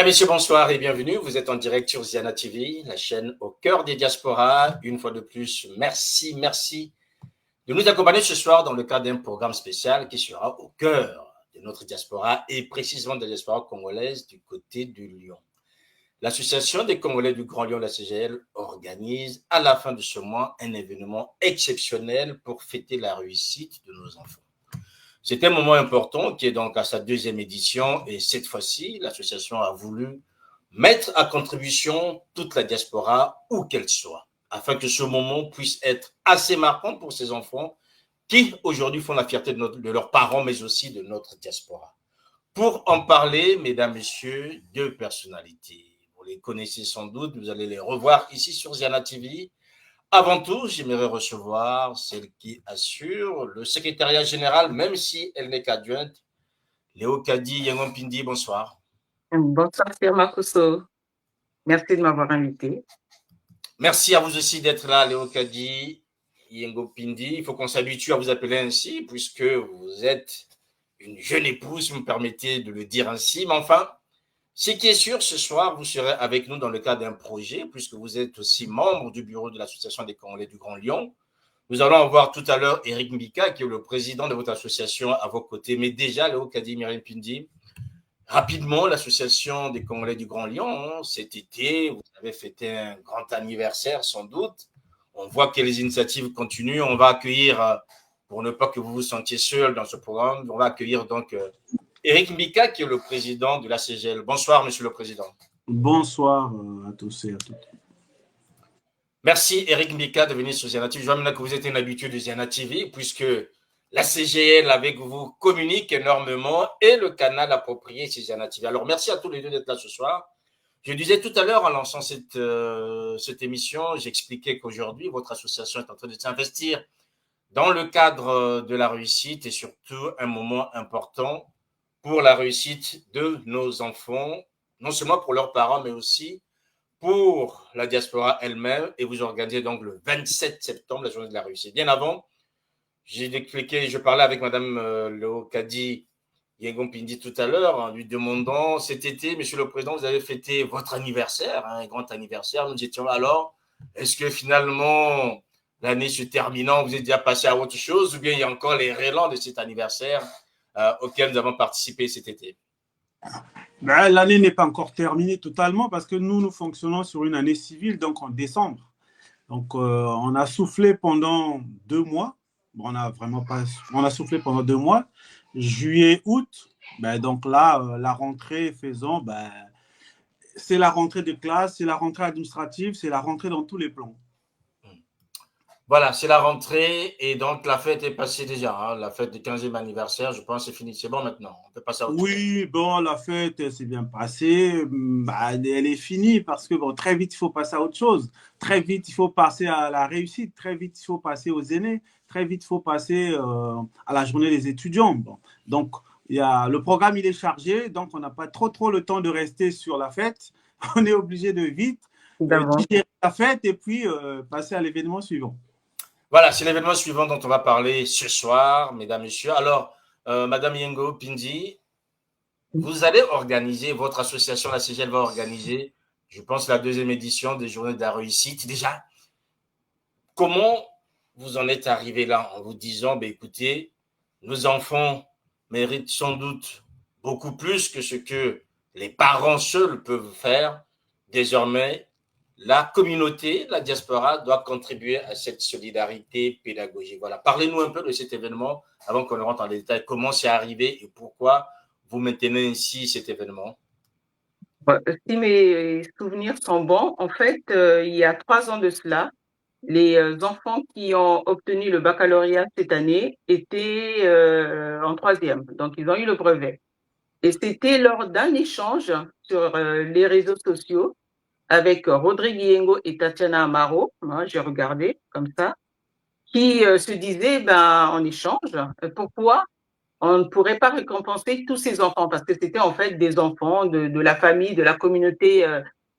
Mesdames, Messieurs, bonsoir et bienvenue. Vous êtes en direct sur Ziana TV, la chaîne au cœur des diasporas. Une fois de plus, merci de nous accompagner ce soir dans le cadre d'un programme spécial qui sera au cœur de notre diaspora et précisément de la diaspora congolaise du côté du Lyon. L'Association des Congolais du Grand Lyon, la CGL, organise à la fin de ce mois un événement exceptionnel pour fêter la réussite de nos enfants. C'est un moment important qui est donc à sa deuxième édition et cette fois-ci, l'association a voulu mettre à contribution toute la diaspora, où qu'elle soit, afin que ce moment puisse être assez marquant pour ces enfants qui aujourd'hui font la fierté de leurs parents, mais aussi de notre diaspora. Pour en parler, mesdames, messieurs, deux personnalités. Vous les connaissez sans doute, vous allez les revoir ici sur Ziana TV. Avant tout, j'aimerais recevoir celle qui assure le secrétariat général, même si elle n'est qu'adjointe, Léo Kadi Yengompindi, bonsoir. Bonsoir, Firma Kosso. Merci de m'avoir invité. Merci à vous aussi d'être là, Léo Kadi Yengompindi. Il faut qu'on s'habitue à vous appeler ainsi, puisque vous êtes une jeune épouse, si vous me permettez de le dire ainsi. Mais enfin, ce qui est sûr, ce soir, vous serez avec nous dans le cadre d'un projet, puisque vous êtes aussi membre du bureau de l'Association des Congolais du Grand Lyon. Nous allons avoir tout à l'heure Eric Mbika, qui est le président de votre association, à vos côtés. Mais déjà, Léo Kadi Yengompindi, rapidement, l'Association des Congolais du Grand Lyon, cet été, vous avez fêté un grand anniversaire, sans doute. On voit que les initiatives continuent. On va accueillir, pour ne pas que vous vous sentiez seul dans ce programme, on va accueillir donc Eric Mbika, qui est le président de la CGL. Bonsoir, monsieur le président. Bonsoir à tous et à toutes. Merci, Eric Mbika, de venir sur Ziana TV. Je vois maintenant que vous êtes un habitué de Ziana TV, puisque la CGL avec vous communique énormément et le canal approprié, c'est Ziana TV. Alors, merci à tous les deux d'être là ce soir. Je disais tout à l'heure, en lançant cette émission, j'expliquais qu'aujourd'hui, votre association est en train de s'investir dans le cadre de la réussite et surtout un moment important pour la réussite de nos enfants, non seulement pour leurs parents, mais aussi pour la diaspora elle-même. Et vous organisez donc le 27 septembre la journée de la réussite. Bien avant, je parlais avec Madame Léo Kadi Yengompindi tout à l'heure, en lui demandant cet été, Monsieur le Président, vous avez fêté votre anniversaire, un grand anniversaire. Nous étions là alors. Est-ce que finalement, l'année se terminant, vous êtes déjà passé à autre chose ou bien il y a encore les relents de cet anniversaire auquel nous avons participé cet été? Ben, l'année n'est pas encore terminée totalement parce que nous fonctionnons sur une année civile, donc en décembre. Donc, on a soufflé pendant 2 mois. Bon, on a soufflé pendant 2 mois. Juillet, août. Ben, donc là, la rentrée faisant, ben, c'est la rentrée de classe, c'est la rentrée administrative, c'est la rentrée dans tous les plans. Voilà, c'est la rentrée et donc la fête est passée déjà. Hein, la fête du 15e anniversaire, je pense, c'est fini. C'est bon maintenant. On peut passer à autre chose. Oui, bon, la fête s'est bien passée. Bah, elle est finie parce que bon, très vite, il faut passer à autre chose. Très vite, il faut passer à la réussite. Très vite, il faut passer aux aînés. Très vite, il faut passer à la journée des étudiants. Bon. Donc, le programme, il est chargé. Donc, on n'a pas trop le temps de rester sur la fête. On est obligé de vite digérer la fête et puis passer à l'événement suivant. Voilà, c'est l'événement suivant dont on va parler ce soir, mesdames, messieurs. Alors, Madame Yengompindi, vous allez organiser, votre association, la CGL, va organiser, je pense, la 2e édition des Journées de la réussite. Déjà, comment vous en êtes arrivé là en vous disant, ben, écoutez, nos enfants méritent sans doute beaucoup plus que ce que les parents seuls peuvent faire. Désormais, la communauté, la diaspora doit contribuer à cette solidarité pédagogique. Voilà. Parlez-nous un peu de cet événement avant qu'on rentre dans les détails. Comment c'est arrivé et pourquoi vous maintenez ainsi cet événement? Si mes souvenirs sont bons, en fait, il y a 3 ans de cela, les enfants qui ont obtenu le baccalauréat cette année étaient en 3e. Donc, ils ont eu le brevet. Et c'était lors d'un échange sur les réseaux sociaux avec Rodrigue Yengo et Tatiana Amaro, hein, j'ai regardé comme ça, qui se disaient, ben, en échange, pourquoi on ne pourrait pas récompenser tous ces enfants, parce que c'était en fait des enfants de la famille, de la communauté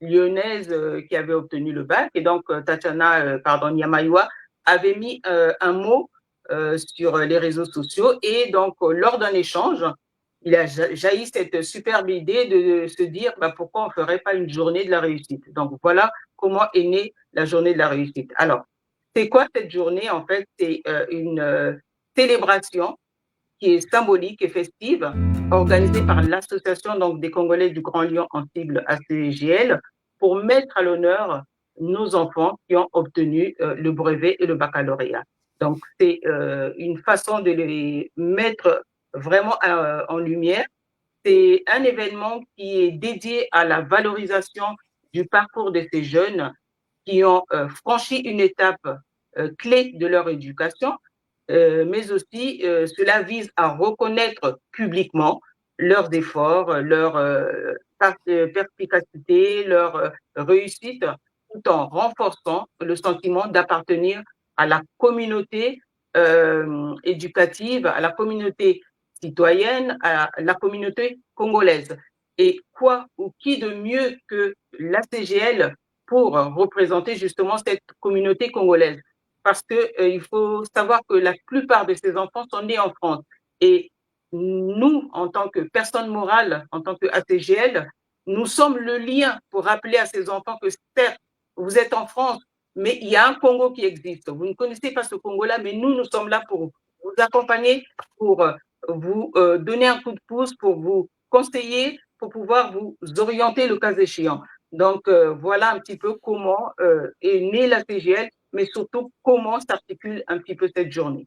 lyonnaise qui avait obtenu le bac. Et donc, Tatiana Yamaïwa avait mis un mot sur les réseaux sociaux. Et donc, lors d'un échange, il a jailli cette superbe idée de se dire pourquoi on ne ferait pas une journée de la réussite. Donc voilà comment est née la journée de la réussite. Alors, c'est quoi cette journée? En fait, c'est une célébration qui est symbolique et festive, organisée par l'association des Congolais du Grand Lyon en sigle ACGL, pour mettre à l'honneur nos enfants qui ont obtenu le brevet et le baccalauréat. Donc, c'est une façon de les mettre vraiment en lumière. C'est un événement qui est dédié à la valorisation du parcours de ces jeunes qui ont franchi une étape clé de leur éducation, mais aussi cela vise à reconnaître publiquement leurs efforts, leur perspicacité, leur réussite, tout en renforçant le sentiment d'appartenir à la communauté éducative, à la communauté citoyenne, à la communauté congolaise. Et quoi ou qui de mieux que la CGL pour représenter justement cette communauté congolaise? Parce qu'il faut savoir que la plupart de ces enfants sont nés en France. Et nous, en tant que personne morale, en tant que ACGL, nous sommes le lien pour rappeler à ces enfants que certes, vous êtes en France, mais il y a un Congo qui existe. Vous ne connaissez pas ce Congo-là, mais nous sommes là pour vous accompagner, pour vous donner un coup de pouce, pour vous conseiller, pour pouvoir vous orienter le cas échéant. Donc, voilà un petit peu comment est née la CGL, mais surtout comment s'articule un petit peu cette journée.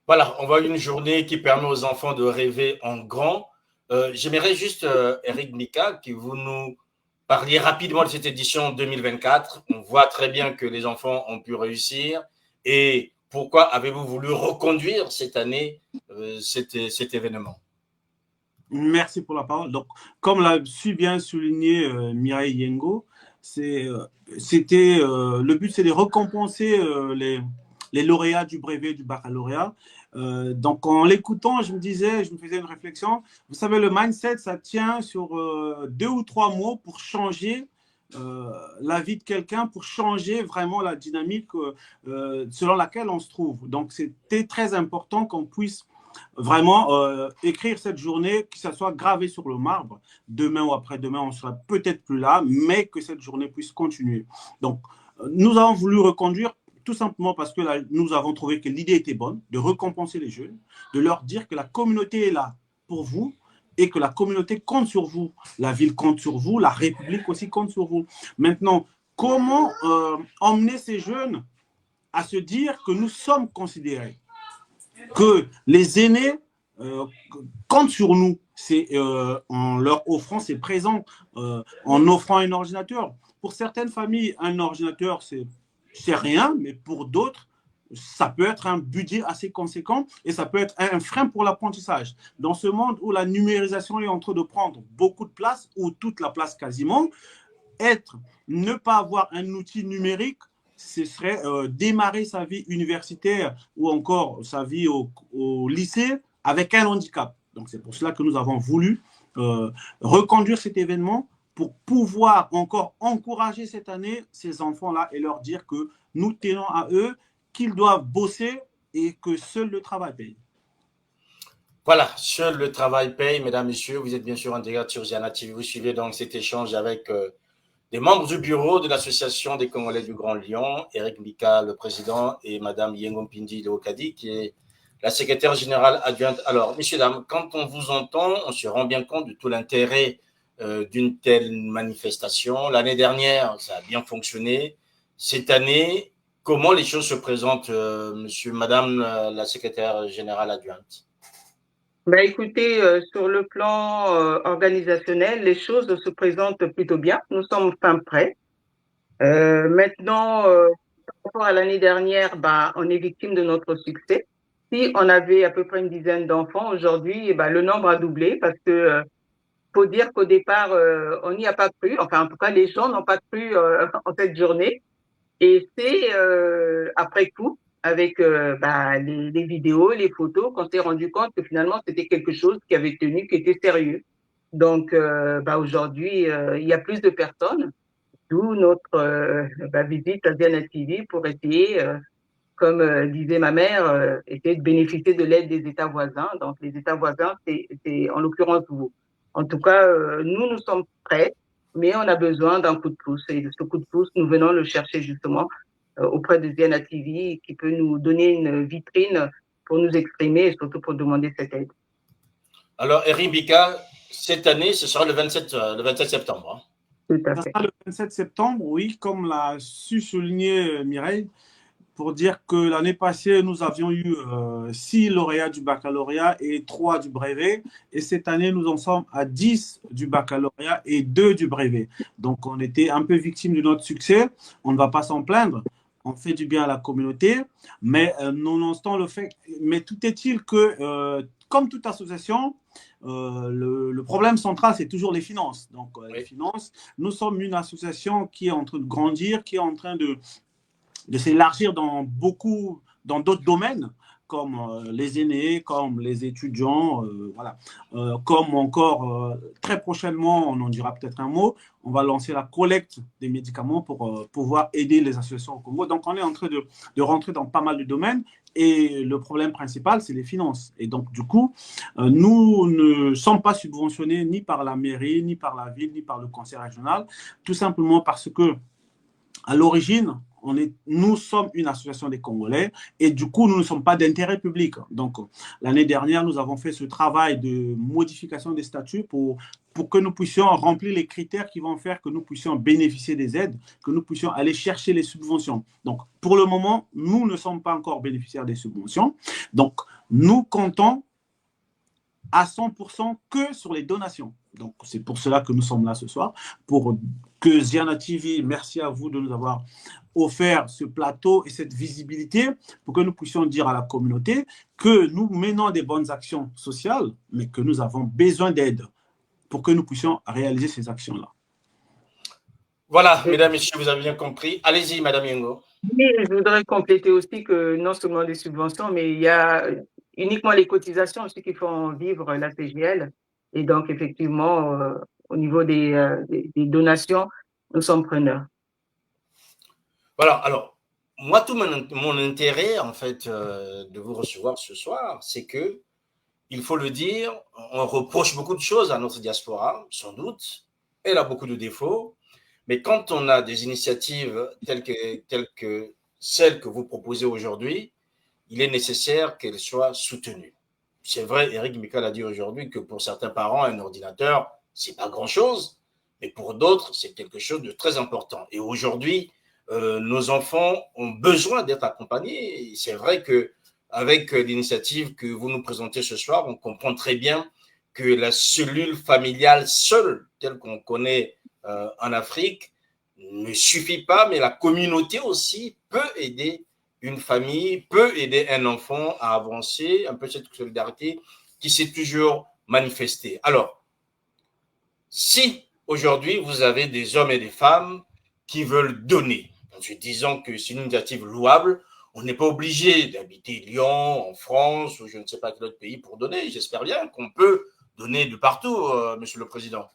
Voilà, on voit une journée qui permet aux enfants de rêver en grand. J'aimerais juste, Eric Mika, que vous nous parliez rapidement de cette édition 2024. On voit très bien que les enfants ont pu réussir. Et pourquoi avez-vous voulu reconduire cette année cet événement? Merci pour la parole. Donc, comme l'a si bien souligné Mireille Yengo, le but, c'est de récompenser les lauréats du brevet du baccalauréat. Donc, en l'écoutant, je me faisais une réflexion. Vous savez, le mindset, ça tient sur 2 ou 3 mots pour changer la vie de quelqu'un, pour changer vraiment la dynamique selon laquelle on se trouve. Donc, c'était très important qu'on puisse vraiment écrire cette journée, que ça soit gravé sur le marbre. Demain ou après-demain, on sera peut-être plus là, mais que cette journée puisse continuer. Donc, nous avons voulu reconduire tout simplement parce que là, nous avons trouvé que l'idée était bonne, de récompenser les jeunes, de leur dire que la communauté est là pour vous et que la communauté compte sur vous. La ville compte sur vous, la République aussi compte sur vous. Maintenant, comment emmener ces jeunes à se dire que nous sommes considérés, que les aînés comptent sur nous, c'est en leur offrant ces présents, en offrant un ordinateur. Pour certaines familles, un ordinateur, c'est rien, mais pour d'autres, ça peut être un budget assez conséquent et ça peut être un frein pour l'apprentissage. Dans ce monde où la numérisation est en train de prendre beaucoup de place, ou toute la place quasiment, ne pas avoir un outil numérique, ce serait démarrer sa vie universitaire ou encore sa vie au lycée avec un handicap. Donc, c'est pour cela que nous avons voulu reconduire cet événement pour pouvoir encore encourager cette année ces enfants-là et leur dire que nous tenons à eux, qu'ils doivent bosser et que seul le travail paye. Voilà, seul le travail paye, mesdames, messieurs. Vous êtes bien sûr en direct sur Ziana TV. Vous suivez donc cet échange avec des membres du bureau de l'Association des Congolais du Grand Lyon, Eric Mika, le président, et Madame Yengo Mpindi Leokadi, qui est la secrétaire générale adjointe. Alors, messieurs, dames, quand on vous entend, on se rend bien compte de tout l'intérêt d'une telle manifestation. L'année dernière, ça a bien fonctionné. Cette année, comment les choses se présentent, monsieur, madame la secrétaire générale adjointe? Écoutez, sur le plan organisationnel, les choses se présentent plutôt bien. Nous sommes fin prêts. Maintenant, par rapport à l'année dernière, on est victime de notre succès. Si on avait à peu près une dizaine d'enfants, aujourd'hui, le nombre a doublé parce que faut dire qu'au départ, on n'y a pas cru. Enfin, en tout cas, les gens n'ont pas cru en cette journée. Et c'est après coup, avec les vidéos, les photos, qu'on s'est rendu compte que finalement, c'était quelque chose qui avait tenu, qui était sérieux. Donc, aujourd'hui, il y a plus de personnes, d'où notre visite à Ziana TV pour essayer comme disait ma mère, était de bénéficier de l'aide des États voisins. Donc, les États voisins, c'est en l'occurrence vous. En tout cas, nous sommes prêts, mais on a besoin d'un coup de pouce. Et de ce coup de pouce, nous venons le chercher justement auprès de Ziana TV, qui peut nous donner une vitrine pour nous exprimer et surtout pour demander cette aide. Alors, Eric Bika, cette année, ce sera le 27 septembre. Tout à Ça fait. sera le 27 septembre, oui, comme l'a su souligner Mireille, pour dire que l'année passée, nous avions eu 6 lauréats du baccalauréat et 3 du brevet. Et cette année, nous en sommes à 10 du baccalauréat et 2 du brevet. Donc, on était un peu victime de notre succès. On ne va pas s'en plaindre. On fait du bien à la communauté. Mais nonobstant le fait, mais tout est-il que, comme toute association, le problème central, c'est toujours les finances. Donc, les finances, nous sommes une association qui est en train de grandir, qui est en train de s'élargir dans d'autres domaines, comme les aînés, comme les étudiants, voilà. Comme encore, très prochainement, on en dira peut-être un mot, on va lancer la collecte des médicaments pour pouvoir aider les associations au Congo. Donc, on est en train de rentrer dans pas mal de domaines et le problème principal, c'est les finances. Et donc, du coup, nous ne sommes pas subventionnés ni par la mairie, ni par la ville, ni par le conseil régional, tout simplement parce que, à l'origine, nous sommes une association des Congolais et du coup, nous ne sommes pas d'intérêt public. Donc, l'année dernière, nous avons fait ce travail de modification des statuts pour que nous puissions remplir les critères qui vont faire que nous puissions bénéficier des aides, que nous puissions aller chercher les subventions. Donc, pour le moment, nous ne sommes pas encore bénéficiaires des subventions. Donc, nous comptons à 100% que sur les donations. Donc, c'est pour cela que nous sommes là ce soir, pour que Ziana TV, merci à vous de nous avoir offert ce plateau et cette visibilité pour que nous puissions dire à la communauté que nous menons des bonnes actions sociales, mais que nous avons besoin d'aide pour que nous puissions réaliser ces actions-là. Voilà, mesdames, messieurs, vous avez bien compris. Allez-y, madame Yengo. Oui, je voudrais compléter aussi que non seulement les subventions, mais il y a uniquement les cotisations aussi qui font vivre la CGL. Et donc, effectivement, au niveau des donations, nous sommes preneurs. Voilà, alors, moi, tout mon intérêt, en fait, de vous recevoir ce soir, c'est que, il faut le dire, on reproche beaucoup de choses à notre diaspora, sans doute. Elle a beaucoup de défauts. Mais quand on a des initiatives telles que celles que vous proposez aujourd'hui, il est nécessaire qu'elles soient soutenues. C'est vrai, Eric Michael a dit aujourd'hui que pour certains parents, un ordinateur, c'est pas grand-chose, mais pour d'autres, c'est quelque chose de très important. Et aujourd'hui, nos enfants ont besoin d'être accompagnés. C'est vrai que avec l'initiative que vous nous présentez ce soir, on comprend très bien que la cellule familiale seule, telle qu'on connaît en Afrique, ne suffit pas, mais la communauté aussi peut aider une famille, peut aider un enfant à avancer, un peu cette solidarité qui s'est toujours manifestée. Alors, si aujourd'hui vous avez des hommes et des femmes qui veulent donner, en se disant que c'est une initiative louable, on n'est pas obligé d'habiter Lyon, en France, ou je ne sais pas quel autre pays pour donner. J'espère bien qu'on peut donner de partout, Monsieur le Président.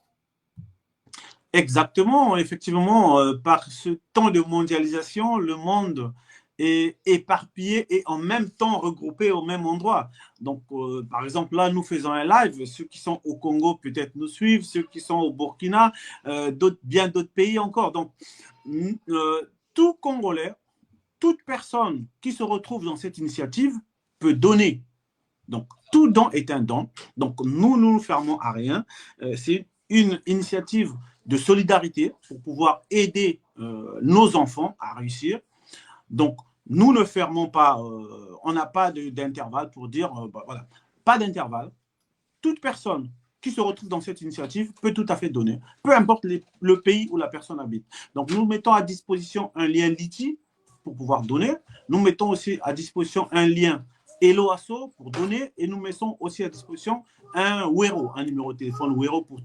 Exactement, effectivement, par ce temps de mondialisation, le monde est éparpillé et en même temps regroupé au même endroit. Donc, par exemple, là, nous faisons un live. Ceux qui sont au Congo peut-être nous suivent, ceux qui sont au Burkina, bien d'autres pays encore. Donc, tout Congolais, toute personne qui se retrouve dans cette initiative peut donner. Donc, tout don est un don. Donc, nous ne nous fermons à rien. C'est une initiative de solidarité pour pouvoir aider nos enfants à réussir. Donc, nous ne fermons pas, on n'a pas d'intervalle pour dire, voilà, pas d'intervalle. Toute personne qui se retrouve dans cette initiative peut tout à fait donner, peu importe le pays où la personne habite. Donc, nous mettons à disposition un lien Liti pour pouvoir donner. Nous mettons aussi à disposition un lien Eloasso pour donner et nous mettons aussi à disposition un Wero, un numéro de téléphone Wero pour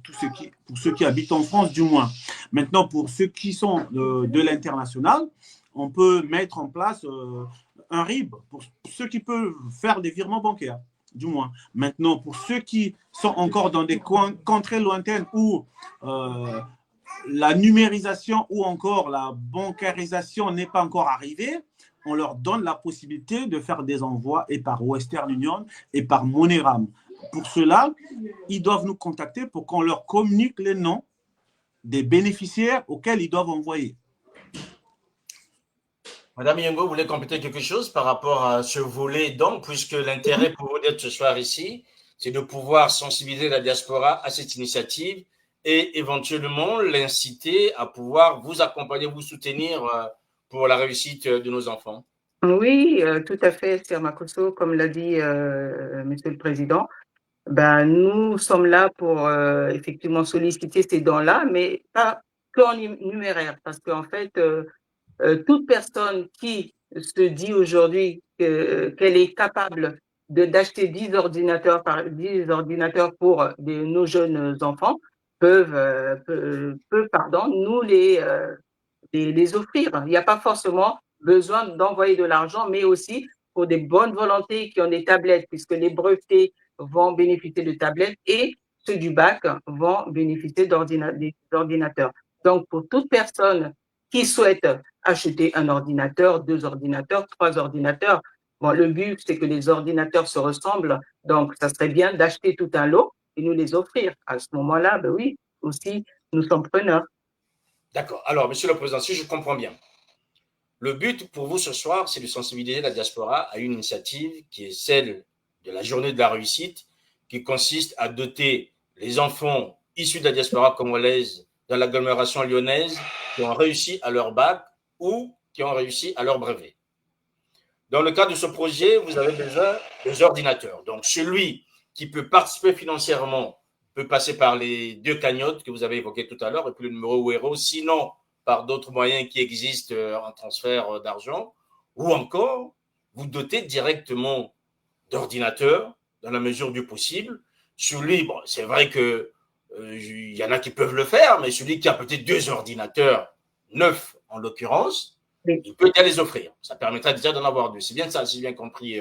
ceux qui habitent en France du moins. Maintenant, pour ceux qui sont de l'international, on peut mettre en place un RIB pour ceux qui peuvent faire des virements bancaires, du moins. Maintenant, pour ceux qui sont encore dans des contrées lointaines où la numérisation ou encore la bancarisation n'est pas encore arrivée, on leur donne la possibilité de faire des envois et par Western Union et par MoneyGram. Pour cela, ils doivent nous contacter pour qu'on leur communique les noms des bénéficiaires auxquels ils doivent envoyer. Madame Yengo, vous voulez compléter quelque chose par rapport à ce volet, donc, puisque l'intérêt pour vous d'être ce soir ici, c'est de pouvoir sensibiliser la diaspora à cette initiative et éventuellement l'inciter à pouvoir vous accompagner, vous soutenir pour la réussite de nos enfants. Oui, tout à fait, Sir Makosso, comme l'a dit Monsieur le Président. Ben, nous sommes là pour effectivement solliciter ces dons-là, mais pas qu'en numéraire, parce qu'en fait, toute personne qui se dit aujourd'hui qu'elle est capable d'acheter 10 ordinateurs pour nos jeunes enfants peut, pardon, nous les offrir. Il n'y a pas forcément besoin d'envoyer de l'argent, mais aussi pour des bonnes volontés qui ont des tablettes, puisque les brevetés vont bénéficier de tablettes et ceux du bac vont bénéficier d'ordinateurs. Donc, pour toute personne qui souhaite acheter un ordinateur, 2 ordinateurs, 3 ordinateurs, bon, le but, c'est que les ordinateurs se ressemblent. Donc, ça serait bien d'acheter tout un lot et nous les offrir. À ce moment-là, ben oui, aussi, nous sommes preneurs. D'accord. Alors, Monsieur le Président, si je comprends bien, le but pour vous ce soir, c'est de sensibiliser la diaspora à une initiative qui est celle de la journée de la réussite, qui consiste à doter les enfants issus de la diaspora congolaise dans l'agglomération lyonnaise qui ont réussi à leur bac ou qui ont réussi à leur brevet. Dans le cadre de ce projet, vous avez besoin des ordinateurs. Donc, celui qui peut participer financièrement peut passer par les 2 cagnottes que vous avez évoquées tout à l'heure et puis le numéro Wero. Sinon, par d'autres moyens qui existent en transfert d'argent, ou encore vous doter directement d'ordinateurs dans la mesure du possible. Celui, bon, c'est vrai que y en a qui peuvent le faire, mais celui qui a peut-être 2 ordinateurs neufs en l'occurrence, Oui. il peut déjà les offrir. Ça permettra déjà d'en avoir 2. C'est bien ça, si j'ai bien compris.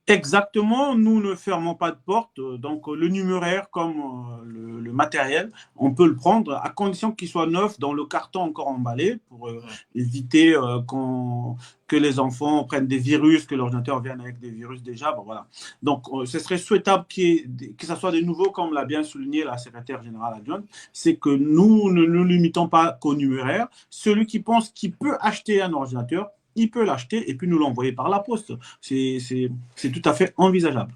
Exactement, nous ne fermons pas de porte, donc le numéraire comme le matériel, on peut le prendre à condition qu'il soit neuf dans le carton encore emballé pour éviter que les enfants prennent des virus, que l'ordinateur vienne avec des virus déjà. Bon, voilà. Donc ce serait souhaitable que ça soit des nouveaux, comme l'a bien souligné la secrétaire générale adjointe, c'est que nous ne nous limitons pas qu'au numéraire. Celui qui pense qu'il peut acheter un ordinateur, il peut l'acheter et puis nous l'envoyer par la poste. C'est tout à fait envisageable.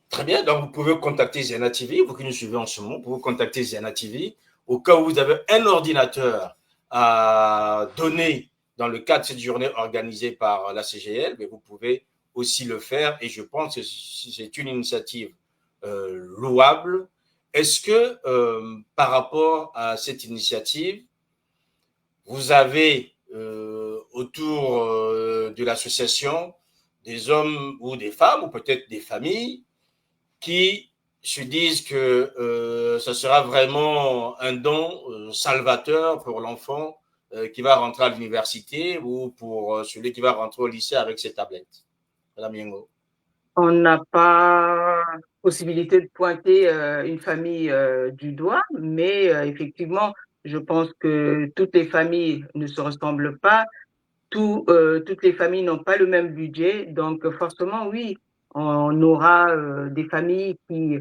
Très bien, donc vous pouvez contacter Ziana TV, vous qui nous suivez en ce moment, vous pouvez contacter Ziana TV au cas où vous avez un ordinateur à donner dans le cadre de cette journée organisée par la CGL, mais vous pouvez aussi le faire et je pense que c'est une initiative louable. Est-ce que par rapport à cette initiative, vous avez autour de l'association des hommes ou des femmes ou peut-être des familles qui se disent que ça sera vraiment un don salvateur pour l'enfant qui va rentrer à l'université ou pour celui qui va rentrer au lycée avec ses tablettes. Madame Yengo. On n'a pas possibilité de pointer une famille du doigt, mais effectivement, je pense que toutes les familles ne se ressemblent pas. Toutes les familles n'ont pas le même budget, donc forcément, oui, on aura des familles qui,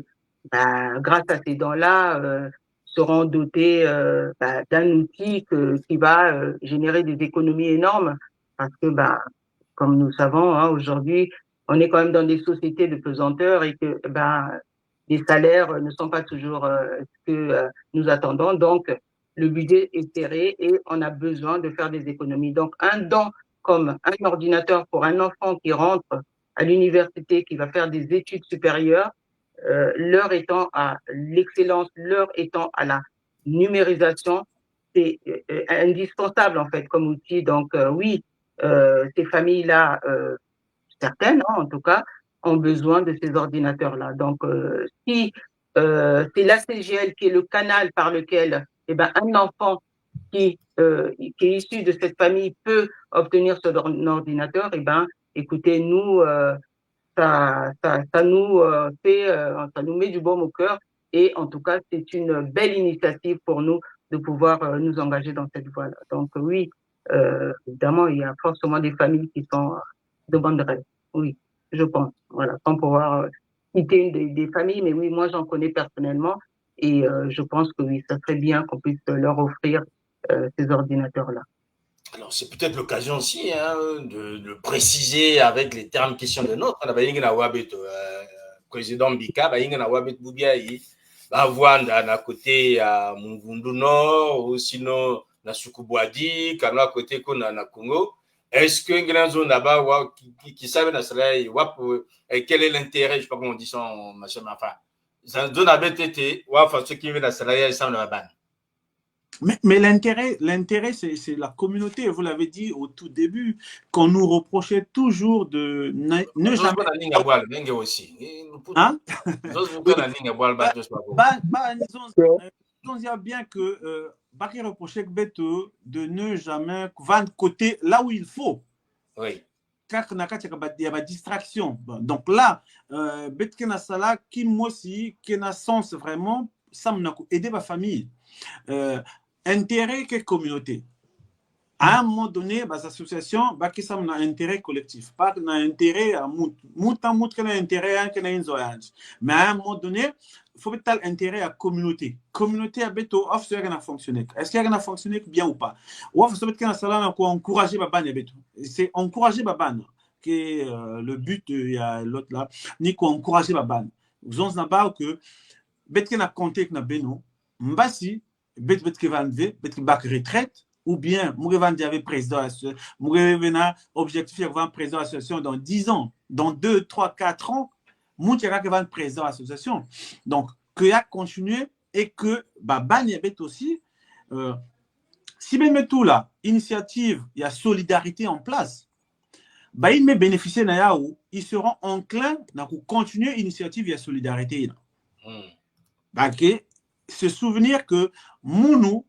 grâce à ces dons-là, seront dotées d'un outil qui va générer des économies énormes, parce que, comme nous savons, hein, aujourd'hui, on est quand même dans des sociétés de pesanteur et que les salaires ne sont pas toujours ce que nous attendons. Donc, le budget est serré et on a besoin de faire des économies. Donc, un don comme un ordinateur pour un enfant qui rentre à l'université, qui va faire des études supérieures, l'heure étant à l'excellence, l'heure étant à la numérisation, c'est indispensable en fait comme outil. Donc, oui, ces familles-là, certaines en tout cas, ont besoin de ces ordinateurs-là. Donc, si c'est la CGL qui est le canal par lequel un enfant qui est issu de cette famille peut obtenir son ordinateur, écoutez, nous, ça nous met du baume au cœur et en tout cas, c'est une belle initiative pour nous de pouvoir nous engager dans cette voie-là. Donc, oui, évidemment, il y a forcément des familles qui sont demanderaient. Oui, je pense. Voilà, sans pouvoir citer une des familles, mais oui, moi, j'en connais personnellement. Et je pense que oui, ça serait bien qu'on puisse leur offrir ces ordinateurs-là. Alors, c'est peut-être l'occasion aussi hein, de préciser avec les termes qui sont de nôtres. On a président Bika, Wanda na côté à Mungundu Nord ou sinon na Sukubwadi, quand à côté qu'on a na Congo. Est-ce que une zone là-bas qui savent na soleil, quel est l'intérêt, je sais pas comment on dit ça en machin, enfin, zone à BTT, enfin ceux qui viennent na soleil, ça na ban. Mais l'intérêt, c'est la communauté. Vous l'avez dit au tout début, qu'on nous reprochait toujours de ne jamais. Hein? Il y a bien que Baki reprochait de ne jamais vendre côté là où il faut. Oui. Car il y a une distraction. Donc là, Betkena Sala, qui moi aussi, qui n'a sens vraiment, ça m'a aidé ma famille. Intérêt que communauté. À un moment donné, les associations, qui ont un intérêt collectif, pas un intérêt à intérêt à mais à un moment donné, il faut mettre intérêt à communauté. Communauté à Beto, est-ce qu'il a fonctionné? Est-ce qu'il a fonctionné bien ou pas? Ou est-ce que ça encourager Baban à Beto? C'est encourager Baban qui est le but, il y a l'autre là, ni qu'on encourager Baban. Vous en savez que Beto a compté avec Beno, Mbassi, Beto qui va enlever, Beto qui va retraite. Ou bien, Mourevan avait président, Mourevan objectif d'avoir un président d'association dans 10 ans, dans 2, 3, 4 ans, Mourevan va être président d'association. Donc, que y a continué et que, Banyabet aussi, si même tout là, initiative, il y a solidarité en place, ils me bénéficient de ils seront enclins à continuer l'initiative, il y a solidarité. Se souvenir que Mounou,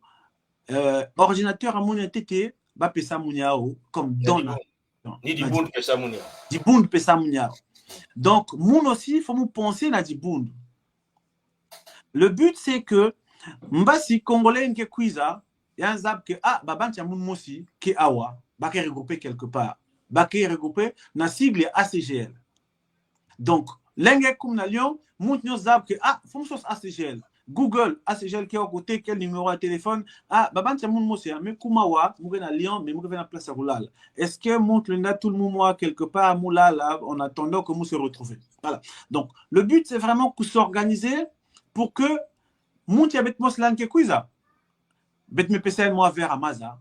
ordinateur à mon entité, pesa Mouniao, comme dans la. Ni du bound pesa Mouniao. Du bound pesa Mouniao. Donc, moun aussi, il faut nous penser à du bound. Le but, c'est que, Mbasi Congolais, qui quiza, il y a un zap que, baban tia moun mosi, qui awa, qui est regroupé quelque part, qui est regroupé dans la sigle ACGL. Donc, l'engagement comme na Lyon, moun nyo zap que, faut nous ACGL. Google, ACGL qui est à côté, quel numéro de téléphone? Baban tia moun mosi, mais Kumawa, mou na Lyon, mais mou na place à Roulal. Est-ce que monte le tout le monde quelque part à Moula, là, en attendant que nous se retrouvions? Voilà. Donc, le but, c'est vraiment que s'organiser pour que moun tia bet mos lan ke kuiza. Bet me pesa moi vers Amaza.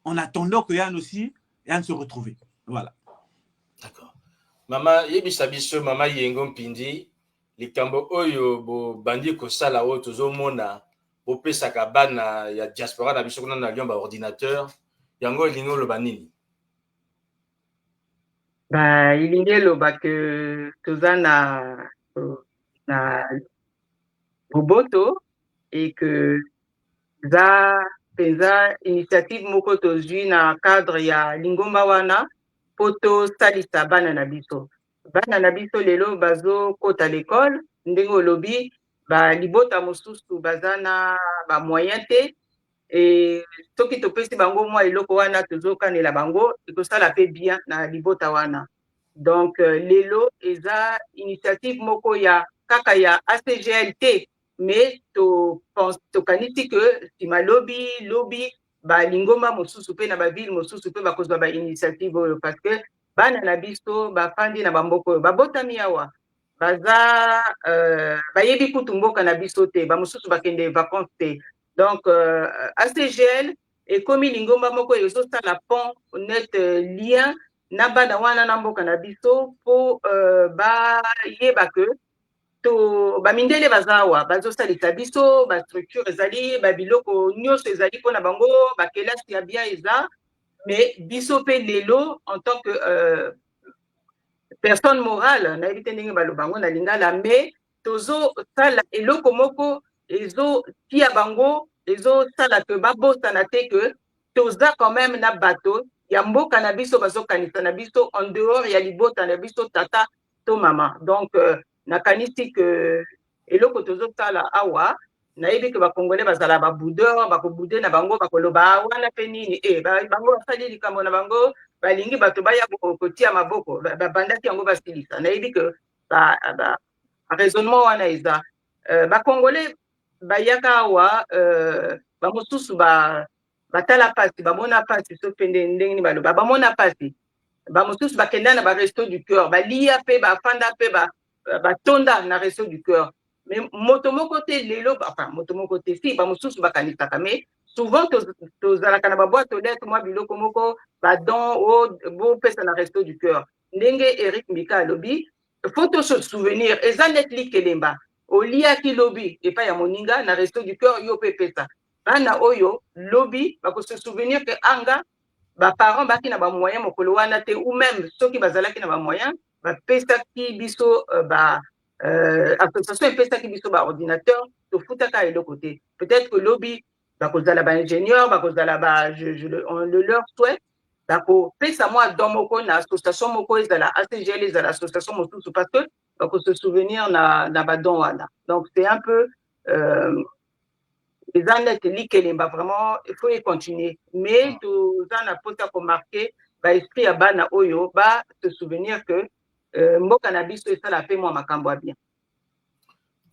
En attendant que Yann aussi, Yann se retrouve. Voilà. D'accord. Maman, yebisa biso, maman Yengo Pindi, likambo oyo bo bandi ko sala o tozomona bo pesa ka bana ya diaspora na biso kuna na Lyon ba ordinateur yango lingo lo banini. Ilinge lo ba que tozana na Boboto et que za penza initiative moko tozwi na cadre ya Lingomba wana poto salisa bana na biso. Bana na biso lelo bazo kota l'école ndenge olobi libota mosusu bazana ba moyen te et soki topesi bango mwa eloko wana tozokanela bango ekosala pe bien na libota wana. Donc lelo eza initiative moko ya kaka ya ACGLT mais tokanisi que nsima lobi balingomba mosusu mpe na bavile mosusu mpe bakozwa bainitiative oyo parce que bana na biso bafandi na bamboka oyo babotami awa baza bayebi kutu mboka na biso te bamosusu bakende vacance te. Donc ACGL ekomi lingomba moko oyo ezosala pont net lien na bana wana na mboka na biso mpo bayeba ke bamindele baza awa bazosalisa biso bastructure ezali babiloko nyonso ezali mpona bango bakelasi ya bien eza mais biso mpe lelo en tant que personne morale nayebi te ndenge baloba bango na lingala mais tozosala eloko moko ezotia bango ezosala ke babosana te ke toza quand même na bato ya mboka na biso bazokanisa na biso en dehors ya libota na biso tata to mama. Donc nakanisi que eloko tozosala awa nayebi ke bakongole bazala baboudeur bakoboude na bango bakoloba wana mpe nini bango basali likambo na bango balingi bato baya kotia maboko babandaki yango basilisa nayebi ke raisonnement wana eza bakongole bayaka awa bamosusu batala pasi bamona pasi so mpe ndenge nini baloba bamona pasi bamosusu bakenda na baresto du cœur balia mpe bafanda mpe batonda na resto du cœur mais moto moko te lelo enfin moto moko te si bamosusu bakanisaka mais souvent tozalaka na baboîte aux lettres mwa biloko moko badon bopesa na resto du cœur ndenge Eric Mika alobi faut se souvenir eza net likelemba oliaki lobi epai ya moninga na resto du cœur yo mpe pesa bana oyo lobi bakose souvenir ke anga baparent baki na bamoyen mokolo wana te ou même soki bazalaki na bamoyen bapesaki biso association epesaki biso baordinateur tofutaka eloko te peut-être que lobi bakozala baingénieur bakozala on le leur souhaite bakopesa mwa don moko na association moko ezala ACGL ezala association mosusu parce que bakose souvenir na badon wana donc c'est un peu les années likelemba vraiment il faut y continuer mais toza na posa ko marquer ba esprit ya bana oyo ba se souvenir que mboka na biso esala pe mwa makambo bien.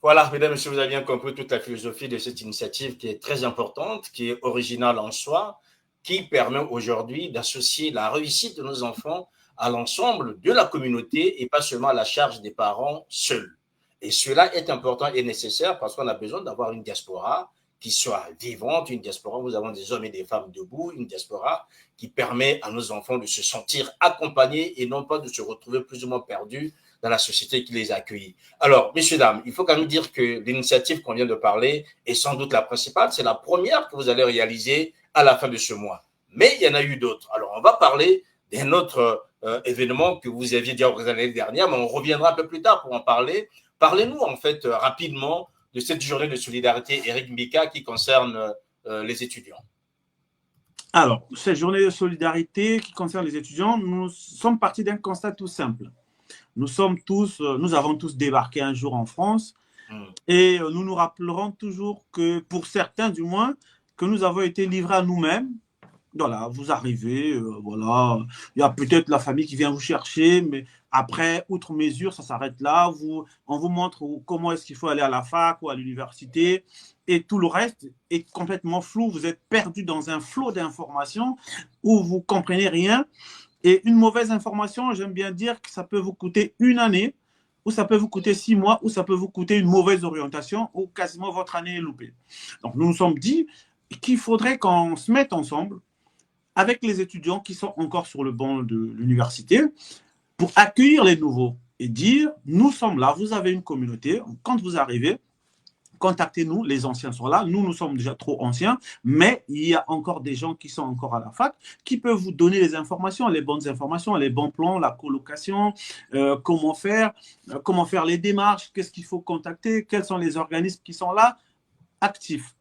Voilà, mesdames et messieurs, vous avez bien compris toute la philosophie de cette initiative qui est très importante, qui est originale en soi, qui permet aujourd'hui d'associer la réussite de nos enfants à l'ensemble de la communauté et pas seulement à la charge des parents seuls. Et cela est important et nécessaire parce qu'on a besoin d'avoir une diaspora qui soit vivante, une diaspora où nous avons des hommes et des femmes debout, une diaspora qui permet à nos enfants de se sentir accompagnés et non pas de se retrouver plus ou moins perdus dans la société qui les a accueillis. Alors, messieurs, dames, il faut quand même dire que l'initiative qu'on vient de parler est sans doute la principale. C'est la première que vous allez réaliser à la fin de ce mois. Mais il y en a eu d'autres. Alors, on va parler d'un autre événement que vous aviez déjà organisé l'année dernière, mais on reviendra un peu plus tard pour en parler. Parlez-nous, en fait, rapidement de cette journée de solidarité Eric Mika qui concerne les étudiants. Alors, cette journée de solidarité qui concerne les étudiants, nous sommes partis d'un constat tout simple. Nous avons tous débarqué un jour en France et nous nous rappellerons toujours que, pour certains du moins, que nous avons été livrés à nous-mêmes. Voilà, vous arrivez, voilà, il y a peut-être la famille qui vient vous chercher, mais après, outre mesure, ça s'arrête là. On vous montre comment est-ce qu'il faut aller à la fac ou à l'université et tout le reste est complètement flou. Vous êtes perdu dans un flot d'informations où vous ne comprenez rien. Et une mauvaise information, j'aime bien dire que ça peut vous coûter une année, ou ça peut vous coûter 6 mois, ou ça peut vous coûter une mauvaise orientation, ou quasiment votre année est loupée. Donc, nous nous sommes dit qu'il faudrait qu'on se mette ensemble avec les étudiants qui sont encore sur le banc de l'université pour accueillir les nouveaux et dire, nous sommes là, vous avez une communauté, quand vous arrivez, contactez-nous, les anciens sont là, nous sommes déjà trop anciens, mais il y a encore des gens qui sont encore à la fac, qui peuvent vous donner les informations, les bonnes informations, les bons plans, la colocation, comment faire les démarches, qu'est-ce qu'il faut contacter, quels sont les organismes qui sont là, actifs.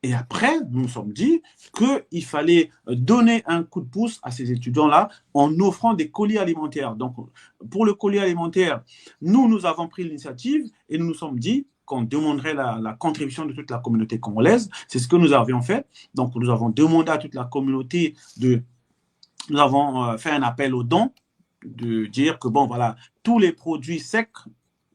Et après, nous nous sommes dit qu'il fallait donner un coup de pouce à ces étudiants-là en offrant des colis alimentaires. Donc, pour le colis alimentaire, nous avons pris l'initiative et nous nous sommes dit qu'on demanderait la contribution de toute la communauté congolaise. C'est ce que nous avions fait. Donc, nous avons demandé à toute la communauté nous avons fait un appel aux dons, de dire que, bon, voilà, tous les produits secs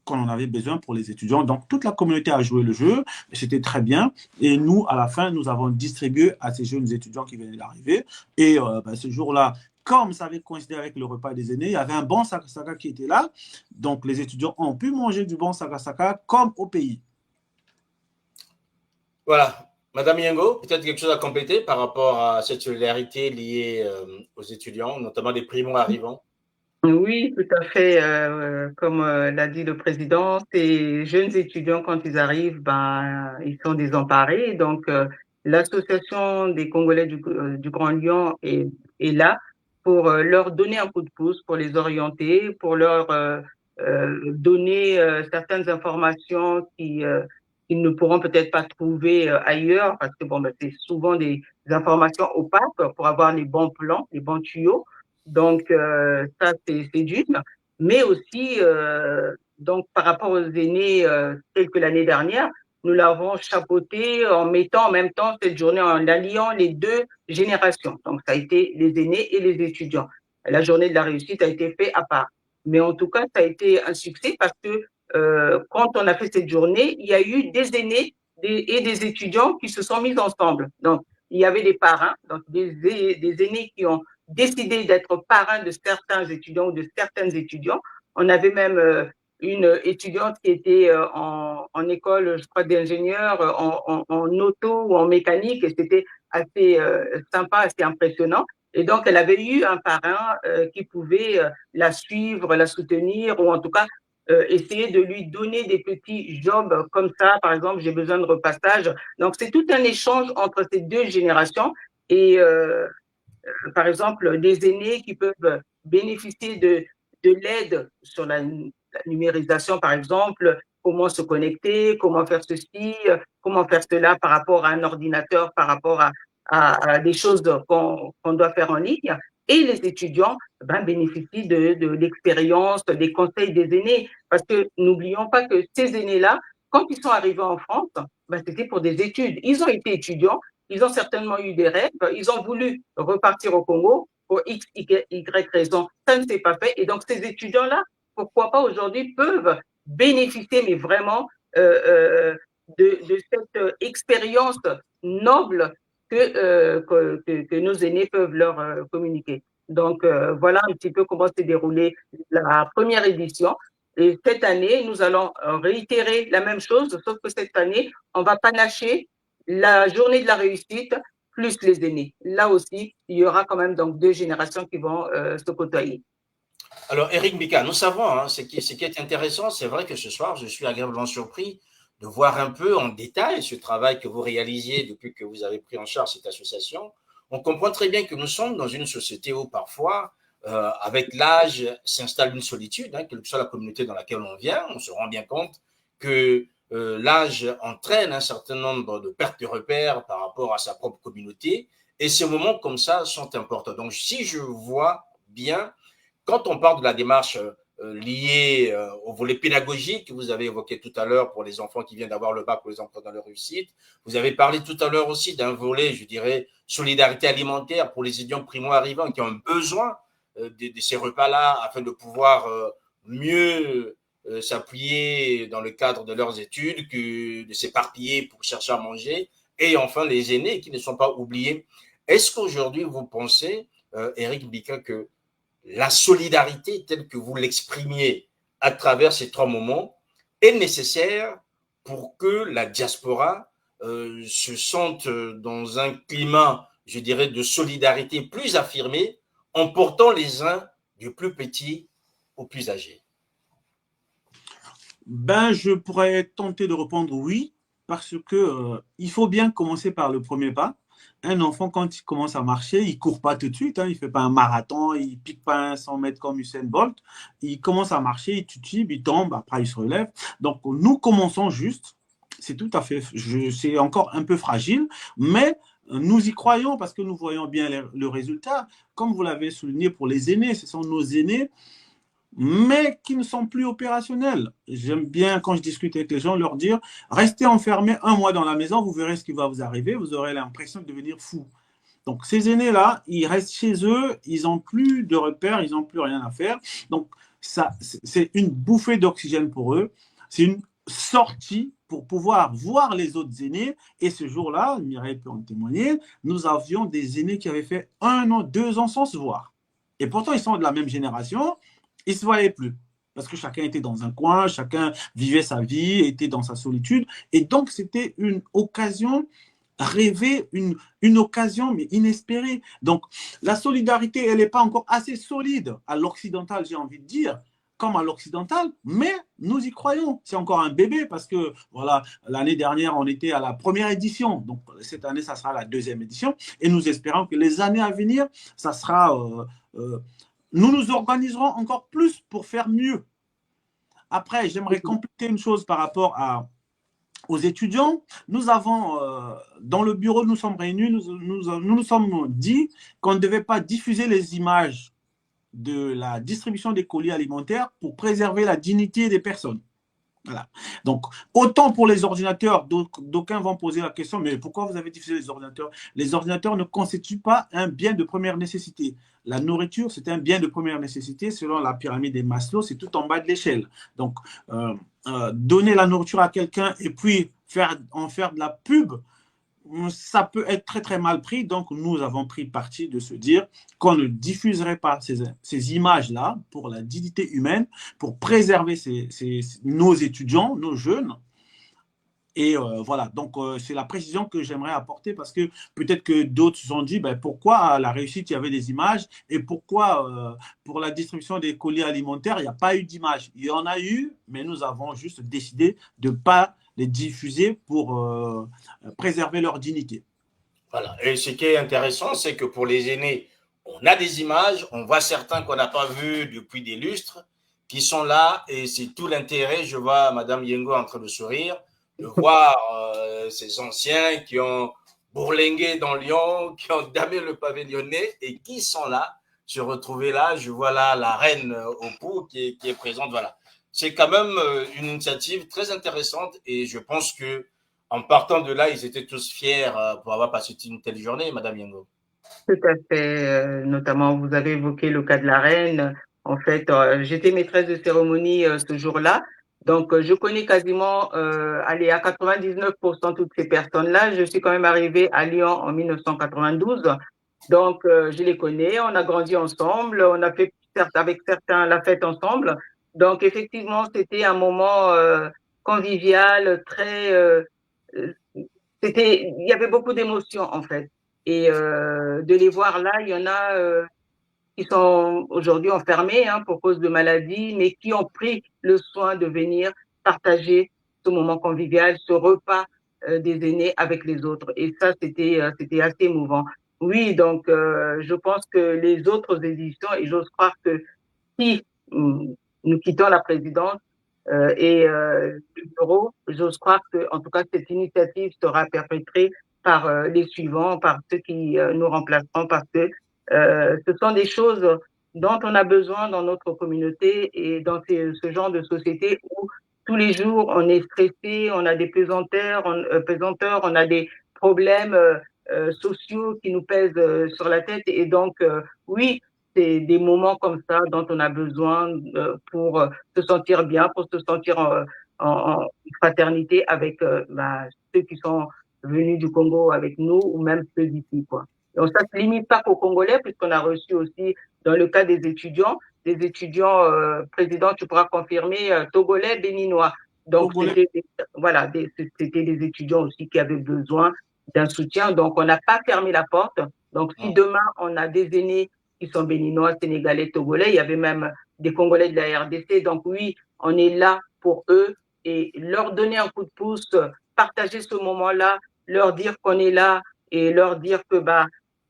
qu'on en avait besoin pour les étudiants. Donc, toute la communauté a joué le jeu. C'était très bien. Et nous, à la fin, nous avons distribué à ces jeunes étudiants qui venaient d'arriver. Et ce jour-là, comme ça avait coïncidé avec le repas des aînés, il y avait un bon sakasaka qui était là. Donc, les étudiants ont pu manger du bon sakasaka comme au pays. Voilà. Madame Yengo, peut-être quelque chose à compléter par rapport à cette solidarité liée aux étudiants, notamment des primo-arrivants? Oui, tout à fait. Comme l'a dit le président, ces jeunes étudiants, quand ils arrivent, ils sont désemparés. Donc, l'association des Congolais du Grand Lyon est là pour leur donner un coup de pouce, pour les orienter, pour leur donner certaines informations qu'ils ne pourront peut-être pas trouver ailleurs, parce que c'est souvent des informations opaques pour avoir les bons plans, les bons tuyaux. Donc, ça, c'est d'une. Mais aussi, donc, par rapport aux aînés, tels que l'année dernière, nous l'avons chapeauté en mettant en même temps cette journée, en alliant les deux générations. Donc, ça a été les aînés et les étudiants. La journée de la réussite a été faite à part. Mais en tout cas, ça a été un succès parce que quand on a fait cette journée, il y a eu des aînés et des étudiants qui se sont mis ensemble. Donc, il y avait des parrains, donc des aînés qui ont décidé d'être parrains de certains étudiants ou de certaines étudiants. On avait même une étudiante qui était en école, je crois, d'ingénieur, en auto ou en mécanique, et c'était assez sympa, assez impressionnant. Et donc, elle avait eu un parrain qui pouvait la suivre, la soutenir, ou en tout cas, essayer de lui donner des petits jobs comme ça. Par exemple, j'ai besoin de repassage. Donc, c'est tout un échange entre ces deux générations. Et par exemple, des aînés qui peuvent bénéficier de l'aide sur la numérisation, par exemple, comment se connecter, comment faire ceci, comment faire cela par rapport à un ordinateur, par rapport à des choses qu'on doit faire en ligne. Et les étudiants bénéficient de l'expérience, des conseils des aînés. Parce que n'oublions pas que ces aînés-là, quand ils sont arrivés en France, c'était pour des études. Ils ont été étudiants, ils ont certainement eu des rêves, ils ont voulu repartir au Congo pour X, Y raison. Ça ne s'est pas fait. Et donc, ces étudiants-là, pourquoi pas aujourd'hui, peuvent bénéficier, mais vraiment, de cette expérience noble que nos aînés peuvent leur communiquer. Donc, voilà un petit peu comment s'est déroulée la première édition. Et cette année, nous allons réitérer la même chose, sauf que cette année, on va panacher la journée de la réussite plus les aînés. Là aussi, il y aura quand même donc deux générations qui vont se côtoyer. Alors, Eric Bika, nous savons, hein, ce qui est intéressant, c'est vrai que ce soir, je suis agréablement surpris de voir un peu en détail ce travail que vous réalisiez depuis que vous avez pris en charge cette association. On comprend très bien que nous sommes dans une société où parfois, avec l'âge, s'installe une solitude, hein, quelle que soit la communauté dans laquelle on vient. On se rend bien compte que l'âge entraîne un certain nombre de pertes de repères par rapport à sa propre communauté. Et ces moments comme ça sont importants. Donc, si je vois bien, quand on parle de la démarche liée au volet pédagogique que vous avez évoqué tout à l'heure pour les enfants qui viennent d'avoir le bac, pour les enfants dans leur réussite, vous avez parlé tout à l'heure aussi d'un volet, je dirais, solidarité alimentaire pour les étudiants primo-arrivants qui ont besoin de ces repas-là afin de pouvoir mieux s'appuyer dans le cadre de leurs études que de s'éparpiller pour chercher à manger. Et enfin, les aînés qui ne sont pas oubliés. Est-ce qu'aujourd'hui, vous pensez, Eric Bika, que la solidarité telle que vous l'exprimiez à travers ces trois moments est nécessaire pour que la diaspora se sente dans un climat, je dirais, de solidarité plus affirmé en portant les uns du plus petit au plus âgé? Je pourrais tenter de répondre oui, parce que il faut bien commencer par le premier pas. Un enfant, quand il commence à marcher, il ne court pas tout de suite, hein, il ne fait pas un marathon, il ne pique pas un 100 mètres comme Usain Bolt. Il commence à marcher, il titube, il tombe, après il se relève. Donc, nous commençons juste. C'est tout à fait, c'est encore un peu fragile, mais nous y croyons parce que nous voyons bien le résultat. Comme vous l'avez souligné pour les aînés, ce sont nos aînés mais qui ne sont plus opérationnels. J'aime bien, quand je discute avec les gens, leur dire, restez enfermés un mois dans la maison, vous verrez ce qui va vous arriver, vous aurez l'impression de devenir fou. Donc, ces aînés-là, ils restent chez eux, ils n'ont plus de repères, ils n'ont plus rien à faire. Donc, ça, c'est une bouffée d'oxygène pour eux, c'est une sortie pour pouvoir voir les autres aînés. Et ce jour-là, Mireille peut en témoigner, nous avions des aînés qui avaient fait 1 an, 2 ans sans se voir. Et pourtant, ils sont de la même génération, ils ne se voyaient plus. Parce que chacun était dans un coin, chacun vivait sa vie, était dans sa solitude. Et donc, c'était une occasion rêvée, une occasion, mais inespérée. Donc, la solidarité, elle n'est pas encore assez solide à l'occidental, j'ai envie de dire, comme à l'occidental, mais nous y croyons. C'est encore un bébé parce que, voilà, l'année dernière, on était à la première édition. Donc, cette année, ça sera la deuxième édition. Et nous espérons que les années à venir, ça sera... nous nous organiserons encore plus pour faire mieux. Après, j'aimerais compléter une chose par rapport aux étudiants. Nous avons, dans le bureau, nous sommes réunis, nous sommes dit qu'on ne devait pas diffuser les images de la distribution des colis alimentaires pour préserver la dignité des personnes. Voilà. Donc, autant pour les ordinateurs, d'aucuns vont poser la question, mais pourquoi vous avez diffusé les ordinateurs? Les ordinateurs ne constituent pas un bien de première nécessité. La nourriture, c'est un bien de première nécessité. Selon la pyramide des Maslow, c'est tout en bas de l'échelle. Donc, donner la nourriture à quelqu'un et puis en faire de la pub, ça peut être très très mal pris. Donc nous avons pris parti de se dire qu'on ne diffuserait pas ces images-là pour la dignité humaine, pour préserver nos étudiants, nos jeunes. Et voilà, donc c'est la précision que j'aimerais apporter parce que peut-être que d'autres se sont dit pourquoi à la réussite il y avait des images et pourquoi pour la distribution des colis alimentaires il n'y a pas eu d'images. Il y en a eu, mais nous avons juste décidé de ne pas les diffuser pour préserver leur dignité. Voilà. Et ce qui est intéressant, c'est que pour les aînés, on a des images, on voit certains qu'on n'a pas vus depuis des lustres qui sont là et c'est tout l'intérêt. Je vois Madame Yengo en train de sourire, de voir ces anciens qui ont bourlingué dans Lyon, qui ont damé le pavé lyonnais et qui sont là, se retrouver là. Je vois là la reine au pot qui est présente. Voilà. C'est quand même une initiative très intéressante et je pense que en partant de là, ils étaient tous fiers pour avoir passé une telle journée, Madame Yengo. Tout à fait. Notamment, vous avez évoqué le cas de la reine. En fait, j'étais maîtresse de cérémonie ce jour-là. Donc, je connais quasiment allez, à 99% toutes ces personnes-là. Je suis quand même arrivée à Lyon en 1992. Donc, je les connais. On a grandi ensemble. On a fait avec certains la fête ensemble. Donc, effectivement, c'était un moment convivial, très... il y avait beaucoup d'émotions, en fait. Et de les voir là, il y en a qui sont aujourd'hui enfermés pour cause de maladie, mais qui ont pris le soin de venir partager ce moment convivial, ce repas des aînés avec les autres. Et ça, c'était assez émouvant. Oui, donc je pense que les autres éditions, et j'ose croire que si nous quittons la présidence et le bureau, j'ose croire que, en tout cas, cette initiative sera perpétrée par les suivants, par ceux qui nous remplaceront, parce que ce sont des choses dont on a besoin dans notre communauté et dans ce genre de société où tous les jours on est stressé, on a des pesanteurs, on a des problèmes sociaux qui nous pèsent sur la tête. Et donc, oui, c'est des moments comme ça dont on a besoin pour se sentir bien, pour se sentir en fraternité avec ceux qui sont venus du Congo avec nous ou même ceux d'ici, quoi. Donc, ça ne se limite pas qu'aux Congolais, puisqu'on a reçu aussi, dans le cas des étudiants, président, tu pourras confirmer, Togolais, Béninois. Donc, c'était des étudiants aussi qui avaient besoin d'un soutien. Donc, on n'a pas fermé la porte. Donc, si demain, on a des aînés qui sont béninois, sénégalais, togolais, il y avait même des Congolais de la RDC. Donc, oui, on est là pour eux et leur donner un coup de pouce, partager ce moment-là, leur dire qu'on est là et leur dire que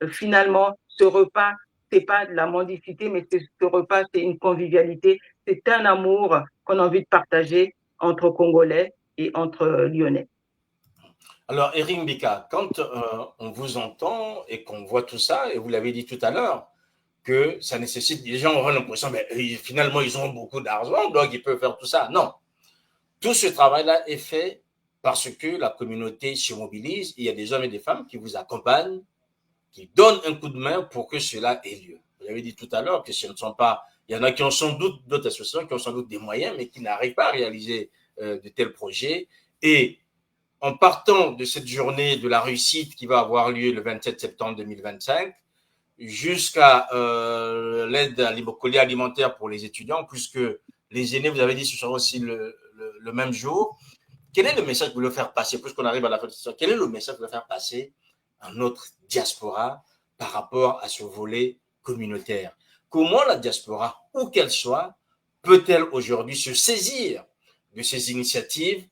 finalement, ce repas, c'est pas de la mendicité, mais ce repas, c'est une convivialité, c'est un amour qu'on a envie de partager entre Congolais et entre Lyonnais. Alors, Eric Mbika, quand on vous entend et qu'on voit tout ça, et vous l'avez dit tout à l'heure, que ça nécessite, les gens auront l'impression, finalement, ils ont beaucoup d'argent, donc ils peuvent faire tout ça. Non. Tout ce travail-là est fait parce que la communauté se mobilise. Il y a des hommes et des femmes qui vous accompagnent, qui donnent un coup de main pour que cela ait lieu. Vous avez dit tout à l'heure que ce ne sont pas, il y en a qui ont sans doute d'autres associations, qui ont sans doute des moyens, mais qui n'arrivent pas à réaliser de tels projets. Et en partant de cette journée de la réussite qui va avoir lieu le 27 septembre 2025, jusqu'à l'aide à l'immobilier alimentaire pour les étudiants, puisque les aînés, vous avez dit, ce sera aussi le même jour. Quel est le message que vous voulez faire passer, puisqu'on arrive à la fin de cette quel est le message que vous voulez faire passer à notre diaspora par rapport à ce volet communautaire? Comment la diaspora, où qu'elle soit, peut-elle aujourd'hui se saisir de ces initiatives,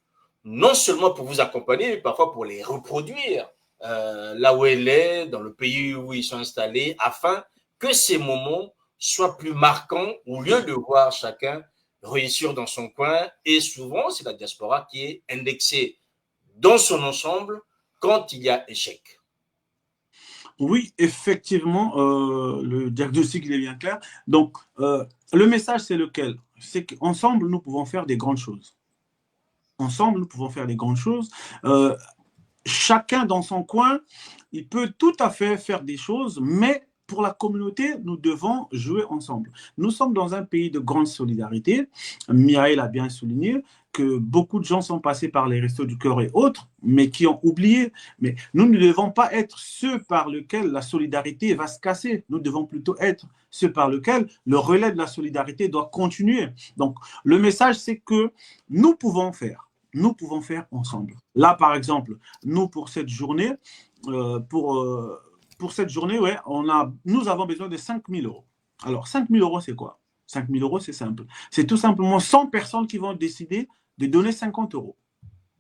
non seulement pour vous accompagner, mais parfois pour les reproduire là où elle est, dans le pays où ils sont installés, afin que ces moments soient plus marquants, au lieu de voir chacun réussir dans son coin. Et souvent, c'est la diaspora qui est indexée dans son ensemble quand il y a échec. Oui, effectivement, le diagnostic il est bien clair. Donc, le message, c'est lequel? C'est qu'ensemble, nous pouvons faire des grandes choses. Ensemble, nous pouvons faire des grandes choses. Chacun dans son coin, il peut tout à fait faire des choses, mais pour la communauté, nous devons jouer ensemble. Nous sommes dans un pays de grande solidarité. Mireille a bien souligné que beaucoup de gens sont passés par les Restos du Cœur et autres, mais qui ont oublié. Mais nous ne devons pas être ceux par lesquels la solidarité va se casser. Nous devons plutôt être ceux par lesquels le relais de la solidarité doit continuer. Donc, le message, c'est que nous pouvons faire. Nous pouvons faire ensemble. Là, par exemple, nous, pour cette journée, pour cette journée, ouais, nous avons besoin de 5 000 euros. Alors, 5 000 euros, c'est quoi? 5 000 euros, c'est simple. C'est tout simplement 100 personnes qui vont décider de donner 50 euros.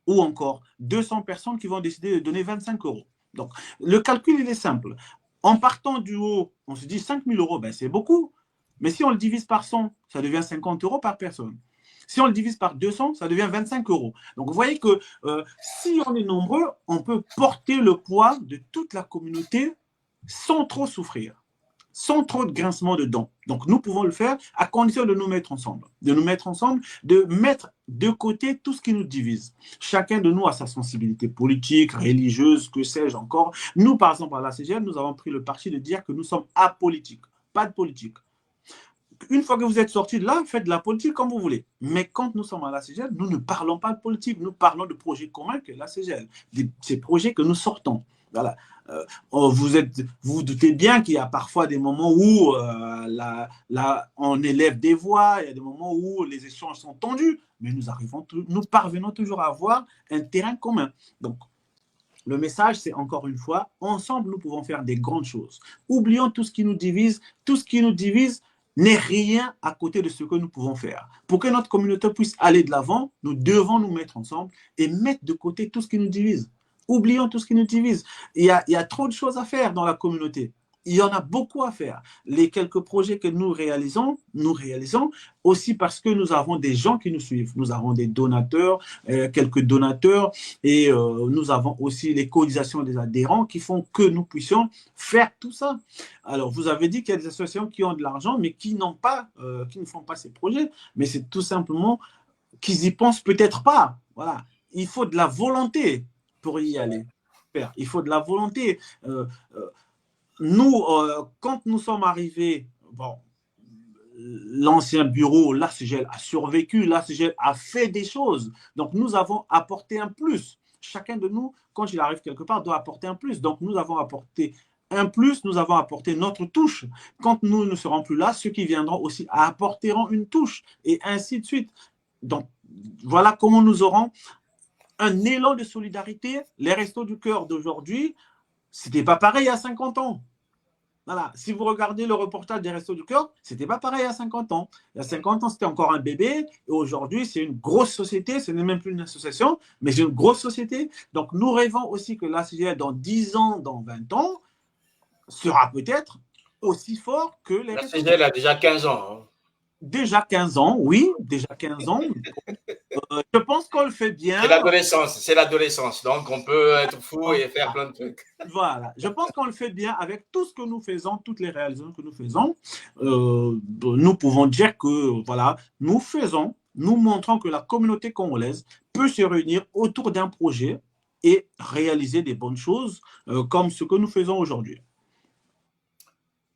Ou encore 200 personnes qui vont décider de donner 25 euros. Donc, le calcul, il est simple. En partant du haut, on se dit 5 000 euros, ben, c'est beaucoup. Mais si on le divise par 100, ça devient 50 euros par personne. Si on le divise par 200, ça devient 25 euros. Donc, vous voyez que si on est nombreux, on peut porter le poids de toute la communauté sans trop souffrir, sans trop de grincement de dents. Donc, nous pouvons le faire à condition de nous mettre ensemble, de mettre de côté tout ce qui nous divise. Chacun de nous a sa sensibilité politique, religieuse, que sais-je encore. Nous, par exemple, à la CGL, nous avons pris le parti de dire que nous sommes apolitiques, pas de politique. Une fois que vous êtes sorti de là, faites de la politique comme vous voulez. Mais quand nous sommes à la CGL, nous ne parlons pas de politique, nous parlons de projets communs que la CGL, ces projets que nous sortons. Voilà. Vous doutez bien qu'il y a parfois des moments où on élève des voix, il y a des moments où les échanges sont tendus, mais nous parvenons toujours à avoir un terrain commun. Donc, le message, c'est encore une fois, ensemble, nous pouvons faire des grandes choses. Oublions tout ce qui nous divise. Tout ce qui nous divise n'est rien à côté de ce que nous pouvons faire. Pour que notre communauté puisse aller de l'avant, nous devons nous mettre ensemble et mettre de côté tout ce qui nous divise. Oublions tout ce qui nous divise. Il y a trop de choses à faire dans la communauté. Il y en a beaucoup à faire. Les quelques projets que nous réalisons aussi parce que nous avons des gens qui nous suivent. Nous avons des donateurs, quelques donateurs, et nous avons aussi les cotisations des adhérents qui font que nous puissions faire tout ça. Alors, vous avez dit qu'il y a des associations qui ont de l'argent, mais qui ne font pas ces projets. Mais c'est tout simplement qu'ils y pensent peut-être pas. Voilà. Il faut de la volonté pour y aller. Il faut de la volonté. Nous, quand nous sommes arrivés, bon, l'ancien bureau, la CGL a survécu, la CGL a fait des choses. Donc, nous avons apporté un plus. Chacun de nous, quand il arrive quelque part, doit apporter un plus. Donc, nous avons apporté un plus, nous avons apporté notre touche. Quand nous ne serons plus là, ceux qui viendront aussi apporteront une touche, et ainsi de suite. Donc, voilà comment nous aurons un élan de solidarité. Les Restos du Cœur d'aujourd'hui, c'était pas pareil il y a 50 ans. Voilà. Si vous regardez le reportage des Restos du Cœur, c'était pas pareil il y a 50 ans. Il y a 50 ans, c'était encore un bébé. Et aujourd'hui, c'est une grosse société. Ce n'est même plus une association, mais c'est une grosse société. Donc, nous rêvons aussi que la CGL, dans 10 ans, dans 20 ans, sera peut-être aussi fort que les Restos du Cœur. La CGL a déjà 15 ans. Hein. Déjà 15 ans, oui, déjà 15 ans. Je pense qu'on le fait bien. C'est l'adolescence. Donc, on peut être fou et faire plein de trucs. Voilà. Je pense qu'on le fait bien avec tout ce que nous faisons, toutes les réalisations que nous faisons. Nous pouvons dire que, voilà, nous montrons que la communauté congolaise peut se réunir autour d'un projet et réaliser des bonnes choses comme ce que nous faisons aujourd'hui.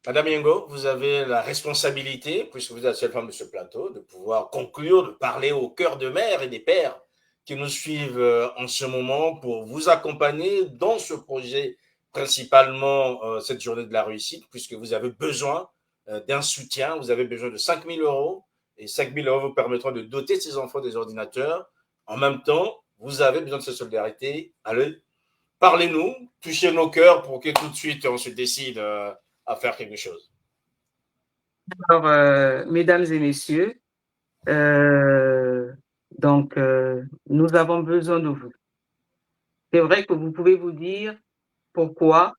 Madame Yengo, vous avez la responsabilité, puisque vous êtes la seule femme de ce plateau, de pouvoir conclure, de parler au cœur de mères et des pères qui nous suivent en ce moment pour vous accompagner dans ce projet, principalement cette journée de la réussite, puisque vous avez besoin d'un soutien, vous avez besoin de 5 000 euros, et 5 000 euros vous permettront de doter ces enfants des ordinateurs. En même temps, vous avez besoin de cette solidarité. Allez, parlez-nous, touchez nos cœurs pour que tout de suite on se décide à faire quelque chose. Alors, mesdames et messieurs, nous avons besoin de vous. C'est vrai que vous pouvez vous dire pourquoi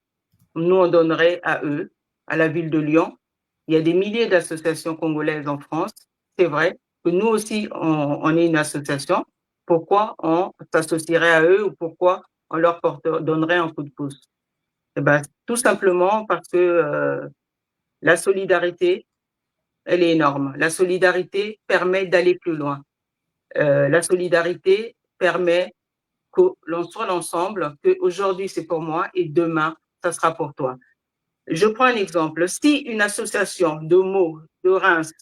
nous on donnerait à eux, à la ville de Lyon. Il y a des milliers d'associations congolaises en France. C'est vrai que nous aussi, on est une association. Pourquoi on s'associerait à eux ou pourquoi on leur donnerait un coup de pouce? Eh ben, tout simplement parce que la solidarité, elle est énorme. La solidarité permet d'aller plus loin. La solidarité permet que l'on soit ensemble, qu'aujourd'hui c'est pour moi et demain ça sera pour toi. Je prends un exemple. Si une association de Meaux, de Reims,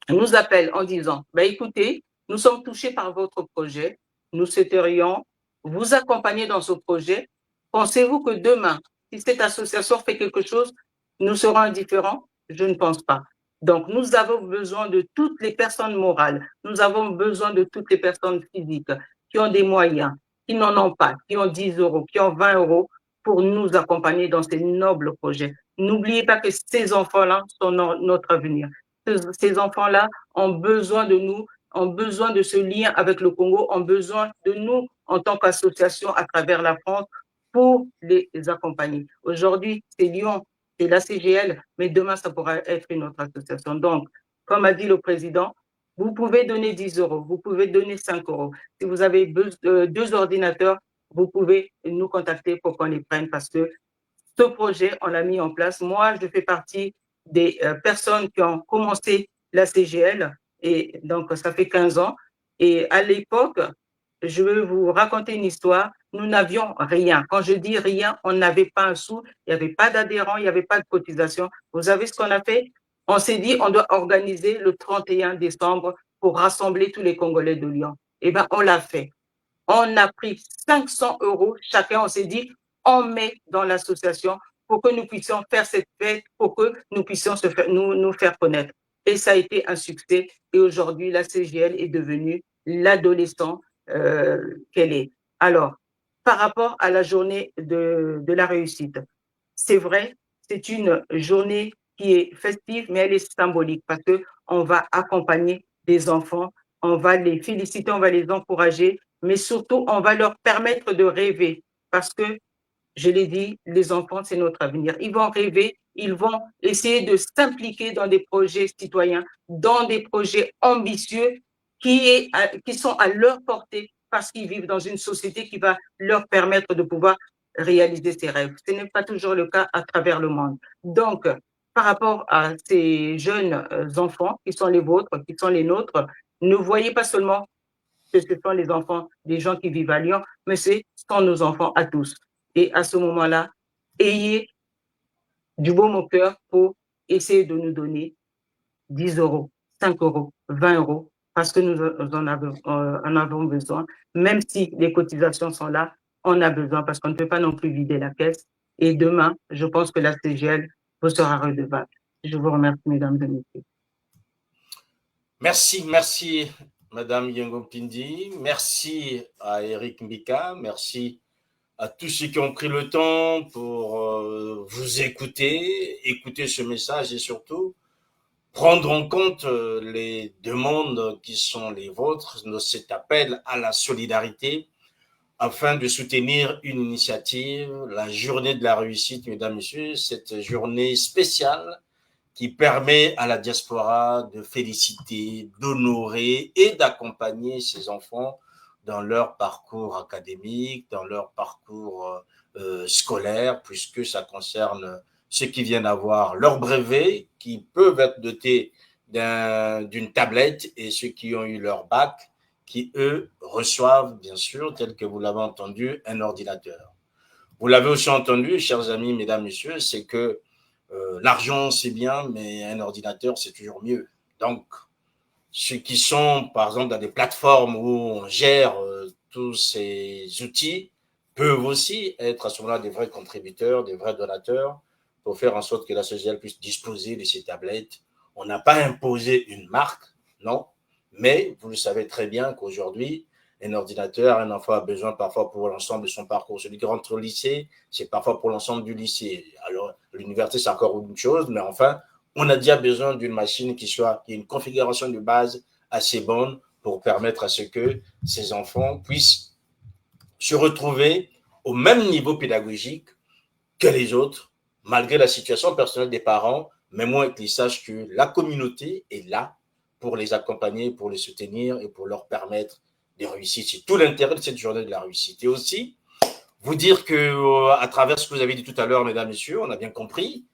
nous appelle en disant, écoutez, nous sommes touchés par votre projet, nous souhaiterions vous accompagner dans ce projet. Pensez-vous que demain, si cette association fait quelque chose, nous serons indifférents? Je ne pense pas. Donc, nous avons besoin de toutes les personnes morales, nous avons besoin de toutes les personnes physiques qui ont des moyens, qui n'en ont pas, qui ont 10 euros, qui ont 20 euros pour nous accompagner dans ces nobles projets. N'oubliez pas que ces enfants-là sont notre avenir. Ces enfants-là ont besoin de nous, ont besoin de ce lien avec le Congo, ont besoin de nous en tant qu'association à travers la France pour les accompagner. Aujourd'hui, c'est Lyon, c'est la CGL, mais demain, ça pourra être une autre association. Donc, comme a dit le président, vous pouvez donner 10 euros, vous pouvez donner 5 euros. Si vous avez 2 ordinateurs, vous pouvez nous contacter pour qu'on les prenne parce que ce projet, on l'a mis en place. Moi, je fais partie des personnes qui ont commencé la CGL et donc ça fait 15 ans. Et à l'époque, je vais vous raconter une histoire. Nous n'avions rien. Quand je dis rien, on n'avait pas un sou, il n'y avait pas d'adhérents, il n'y avait pas de cotisation. Vous savez ce qu'on a fait? On s'est dit, on doit organiser le 31 décembre pour rassembler tous les Congolais de Lyon. Eh bien, on l'a fait. On a pris 500 euros chacun. On s'est dit, on met dans l'association pour que nous puissions faire cette fête, pour que nous puissions nous faire connaître. Et ça a été un succès. Et aujourd'hui, la CGL est devenue l'adolescent qu'elle est. Alors, par rapport à la journée de la réussite, c'est vrai, c'est une journée qui est festive, mais elle est symbolique parce qu'on va accompagner des enfants, on va les féliciter, on va les encourager, mais surtout, on va leur permettre de rêver parce que, je l'ai dit, les enfants, c'est notre avenir. Ils vont rêver, ils vont essayer de s'impliquer dans des projets citoyens, dans des projets ambitieux qui sont à leur portée parce qu'ils vivent dans une société qui va leur permettre de pouvoir réaliser ses rêves. Ce n'est pas toujours le cas à travers le monde. Donc, par rapport à ces jeunes enfants qui sont les vôtres, qui sont les nôtres, ne voyez pas seulement que ce sont les enfants des gens qui vivent à Lyon, mais ce sont nos enfants à tous. Et à ce moment-là, ayez du baume au cœur pour essayer de nous donner 10 euros, 5 euros, 20 euros, parce que nous en avons besoin. Même si les cotisations sont là, on a besoin parce qu'on ne peut pas non plus vider la caisse. Et demain, je pense que la CGL vous sera redevable. Je vous remercie, mesdames et messieurs. Merci, Madame Yengo Pindi. Merci à Eric Mbika. Merci à tous ceux qui ont pris le temps pour vous écouter ce message et surtout prendre en compte les demandes qui sont les vôtres, cet appel à la solidarité afin de soutenir une initiative, la journée de la réussite, mesdames, messieurs, cette journée spéciale qui permet à la diaspora de féliciter, d'honorer et d'accompagner ses enfants dans leur parcours académique, dans leur parcours scolaire, puisque ça concerne ceux qui viennent avoir leur brevet, qui peuvent être dotés d'une tablette, et ceux qui ont eu leur bac, qui, eux, reçoivent, bien sûr, tel que vous l'avez entendu, un ordinateur. Vous l'avez aussi entendu, chers amis, mesdames, messieurs, c'est que l'argent, c'est bien, mais un ordinateur, c'est toujours mieux. Donc, ceux qui sont, par exemple, dans des plateformes où on gère tous ces outils peuvent aussi être à ce moment-là des vrais contributeurs, des vrais donateurs pour faire en sorte que la CGL puisse disposer de ces tablettes. On n'a pas imposé une marque, non, mais vous le savez très bien qu'aujourd'hui, un ordinateur, un enfant a besoin parfois pour l'ensemble de son parcours. Celui qui rentre au lycée, c'est parfois pour l'ensemble du lycée. Alors, l'université, c'est encore une chose, mais enfin, on a déjà besoin d'une machine qui ait une configuration de base assez bonne pour permettre à ce que ces enfants puissent se retrouver au même niveau pédagogique que les autres, malgré la situation personnelle des parents, mais moins qu'ils sachent que la communauté est là pour les accompagner, pour les soutenir et pour leur permettre de réussir. C'est tout l'intérêt de cette journée de la réussite. Et aussi, vous dire que, à travers ce que vous avez dit tout à l'heure, mesdames, messieurs, on a bien compris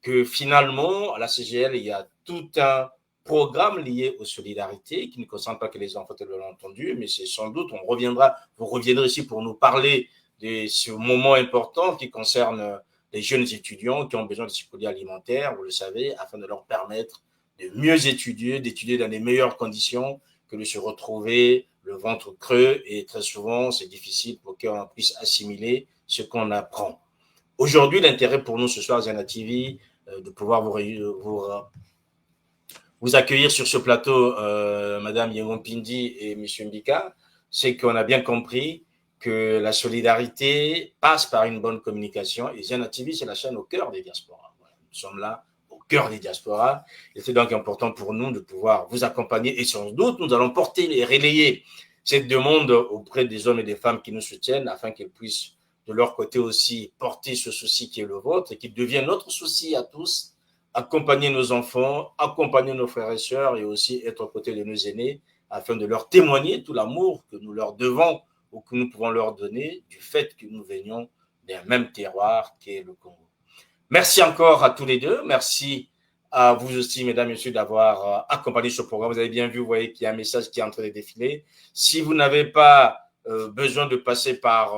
que finalement, à la CGL, il y a tout un programme lié aux solidarités qui ne concerne pas que les enfants, tel l'ont entendu, mais c'est sans doute, vous reviendrez ici pour nous parler de ce moment important qui concerne les jeunes étudiants qui ont besoin de psychologie alimentaire, vous le savez, afin de leur permettre de mieux étudier, d'étudier dans les meilleures conditions que de se retrouver le ventre creux, et très souvent, c'est difficile pour qu'on puisse assimiler ce qu'on apprend. Aujourd'hui, l'intérêt pour nous ce soir, Ziana TV, de pouvoir vous accueillir sur ce plateau, Madame Yengon Pindi et Monsieur Mbika, c'est qu'on a bien compris que la solidarité passe par une bonne communication, et Ziana TV, c'est la chaîne au cœur des diasporas. Voilà, nous sommes là au cœur des diasporas, et c'est donc important pour nous de pouvoir vous accompagner, et sans doute, nous allons porter et relayer cette demande auprès des hommes et des femmes qui nous soutiennent, afin qu'ils puissent de leur côté aussi porter ce souci qui est le vôtre, et qui devienne notre souci à tous, accompagner nos enfants, accompagner nos frères et sœurs, et aussi être aux côtés de nos aînés, afin de leur témoigner tout l'amour que nous leur devons ou que nous pouvons leur donner du fait que nous venions d'un même terroir qu'est le Congo. Merci encore à tous les deux. Merci à vous aussi, mesdames et messieurs, d'avoir accompagné ce programme. Vous avez bien vu, vous voyez qu'il y a un message qui est en train de défiler. Si vous n'avez pas besoin de passer par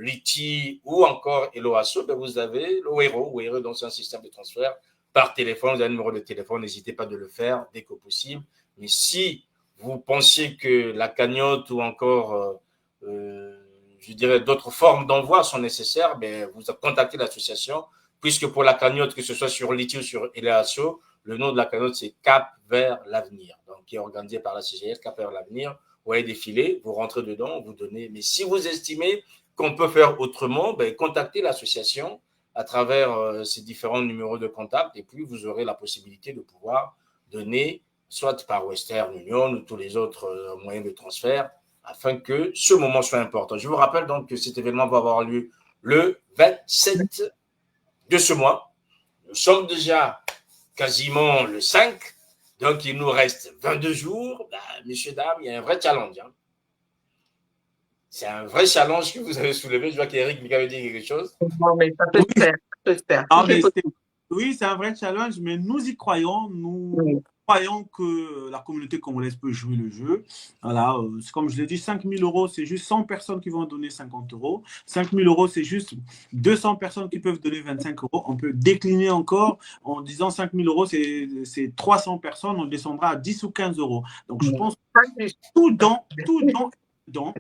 Liti ou encore Eloasso, ben vous avez le Wero, donc c'est un système de transfert par téléphone. Vous avez un numéro de téléphone, n'hésitez pas de le faire dès que possible. Mais si vous pensiez que la cagnotte ou encore, je dirais, d'autres formes d'envoi sont nécessaires, ben vous contactez l'association, puisque pour la cagnotte, que ce soit sur Liti ou sur Eloasso, le nom de la cagnotte, c'est Cap vers l'avenir, donc qui est organisé par la CGL, Cap vers l'avenir. Vous voyez défiler, vous rentrez dedans, vous donnez. Mais si vous estimez qu'on peut faire autrement, ben, contactez l'association à travers ces différents numéros de contact, et puis vous aurez la possibilité de pouvoir donner, soit par Western Union ou tous les autres moyens de transfert, afin que ce moment soit important. Je vous rappelle donc que cet événement va avoir lieu le 27 de ce mois. Nous sommes déjà quasiment le 5. Donc, il nous reste 22 jours. Ben, messieurs, dames, il y a un vrai challenge. Hein. C'est un vrai challenge que vous avez soulevé. Je vois qu'Éric m'avait dit quelque chose. Non, mais ça peut se faire. Ça peut se faire. Oui, c'est un vrai challenge, mais nous y croyons. Nous croyons que la communauté congolaise peut jouer le jeu. Voilà, comme je l'ai dit, 5 000 €, c'est juste 100 personnes qui vont donner 50 €. 5 000 €, c'est juste 200 personnes qui peuvent donner 25 €. On peut décliner encore en disant 5 000 €, c'est 300 personnes. On descendra à 10 ou 15 €. Donc, je pense que tout don,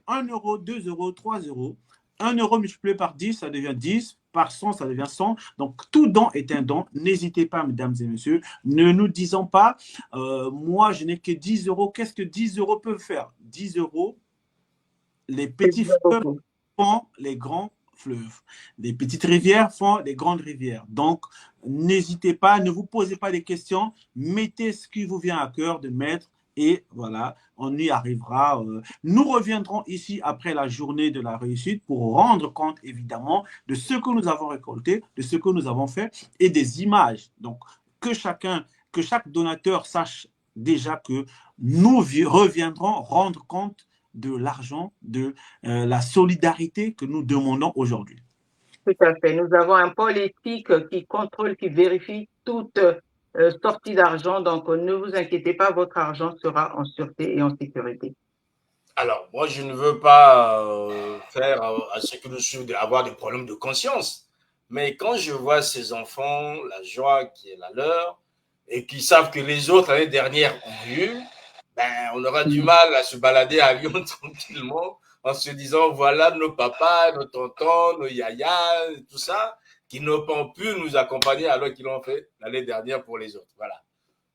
1 €, 2 €, 3 €. 1 € multiplié par 10, ça devient 10. Par 100, ça devient 100. Donc, tout don est un don. N'hésitez pas, mesdames et messieurs. Ne nous disons pas, moi, je n'ai que 10 €. Qu'est-ce que 10 € peuvent faire? 10 €, les petits fleuves font les grands fleuves. Les petites rivières font les grandes rivières. Donc, n'hésitez pas, ne vous posez pas des questions. Mettez ce qui vous vient à cœur de mettre. Et voilà, on y arrivera. Nous reviendrons ici après la journée de la réussite pour rendre compte, évidemment, de ce que nous avons récolté, de ce que nous avons fait et des images. Donc, que chaque donateur sache déjà que nous reviendrons rendre compte de l'argent, de la solidarité que nous demandons aujourd'hui. Tout à fait. Nous avons un pôle éthique qui contrôle, qui vérifie toute sortie d'argent. Donc, ne vous inquiétez pas, votre argent sera en sûreté et en sécurité. Alors, moi, je ne veux pas faire à ce que nous sommes avoir des problèmes de conscience. Mais quand je vois ces enfants, la joie qui est la leur, et qui savent que les autres, l'année dernière, ont eu, ben, on aura du mal à se balader à Lyon tranquillement en se disant, voilà nos papas, nos tontons, nos yayas, tout ça, qui n'ont pas pu nous accompagner alors qu'ils l'ont fait l'année dernière pour les autres. Voilà.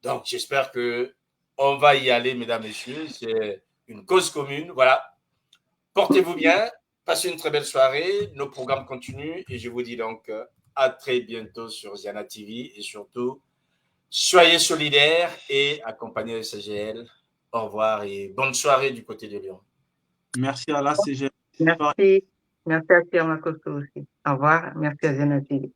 Donc, j'espère qu'on va y aller, mesdames, messieurs. C'est une cause commune. Voilà. Portez-vous bien. Passez une très belle soirée. Nos programmes continuent. Et je vous dis donc à très bientôt sur Ziana TV. Et surtout, soyez solidaires et accompagnez le CGL. Au revoir et bonne soirée du côté de Lyon. Merci à la CGL. Merci. Merci à Pierre Makosso aussi. Au revoir. Merci à Ziana TV.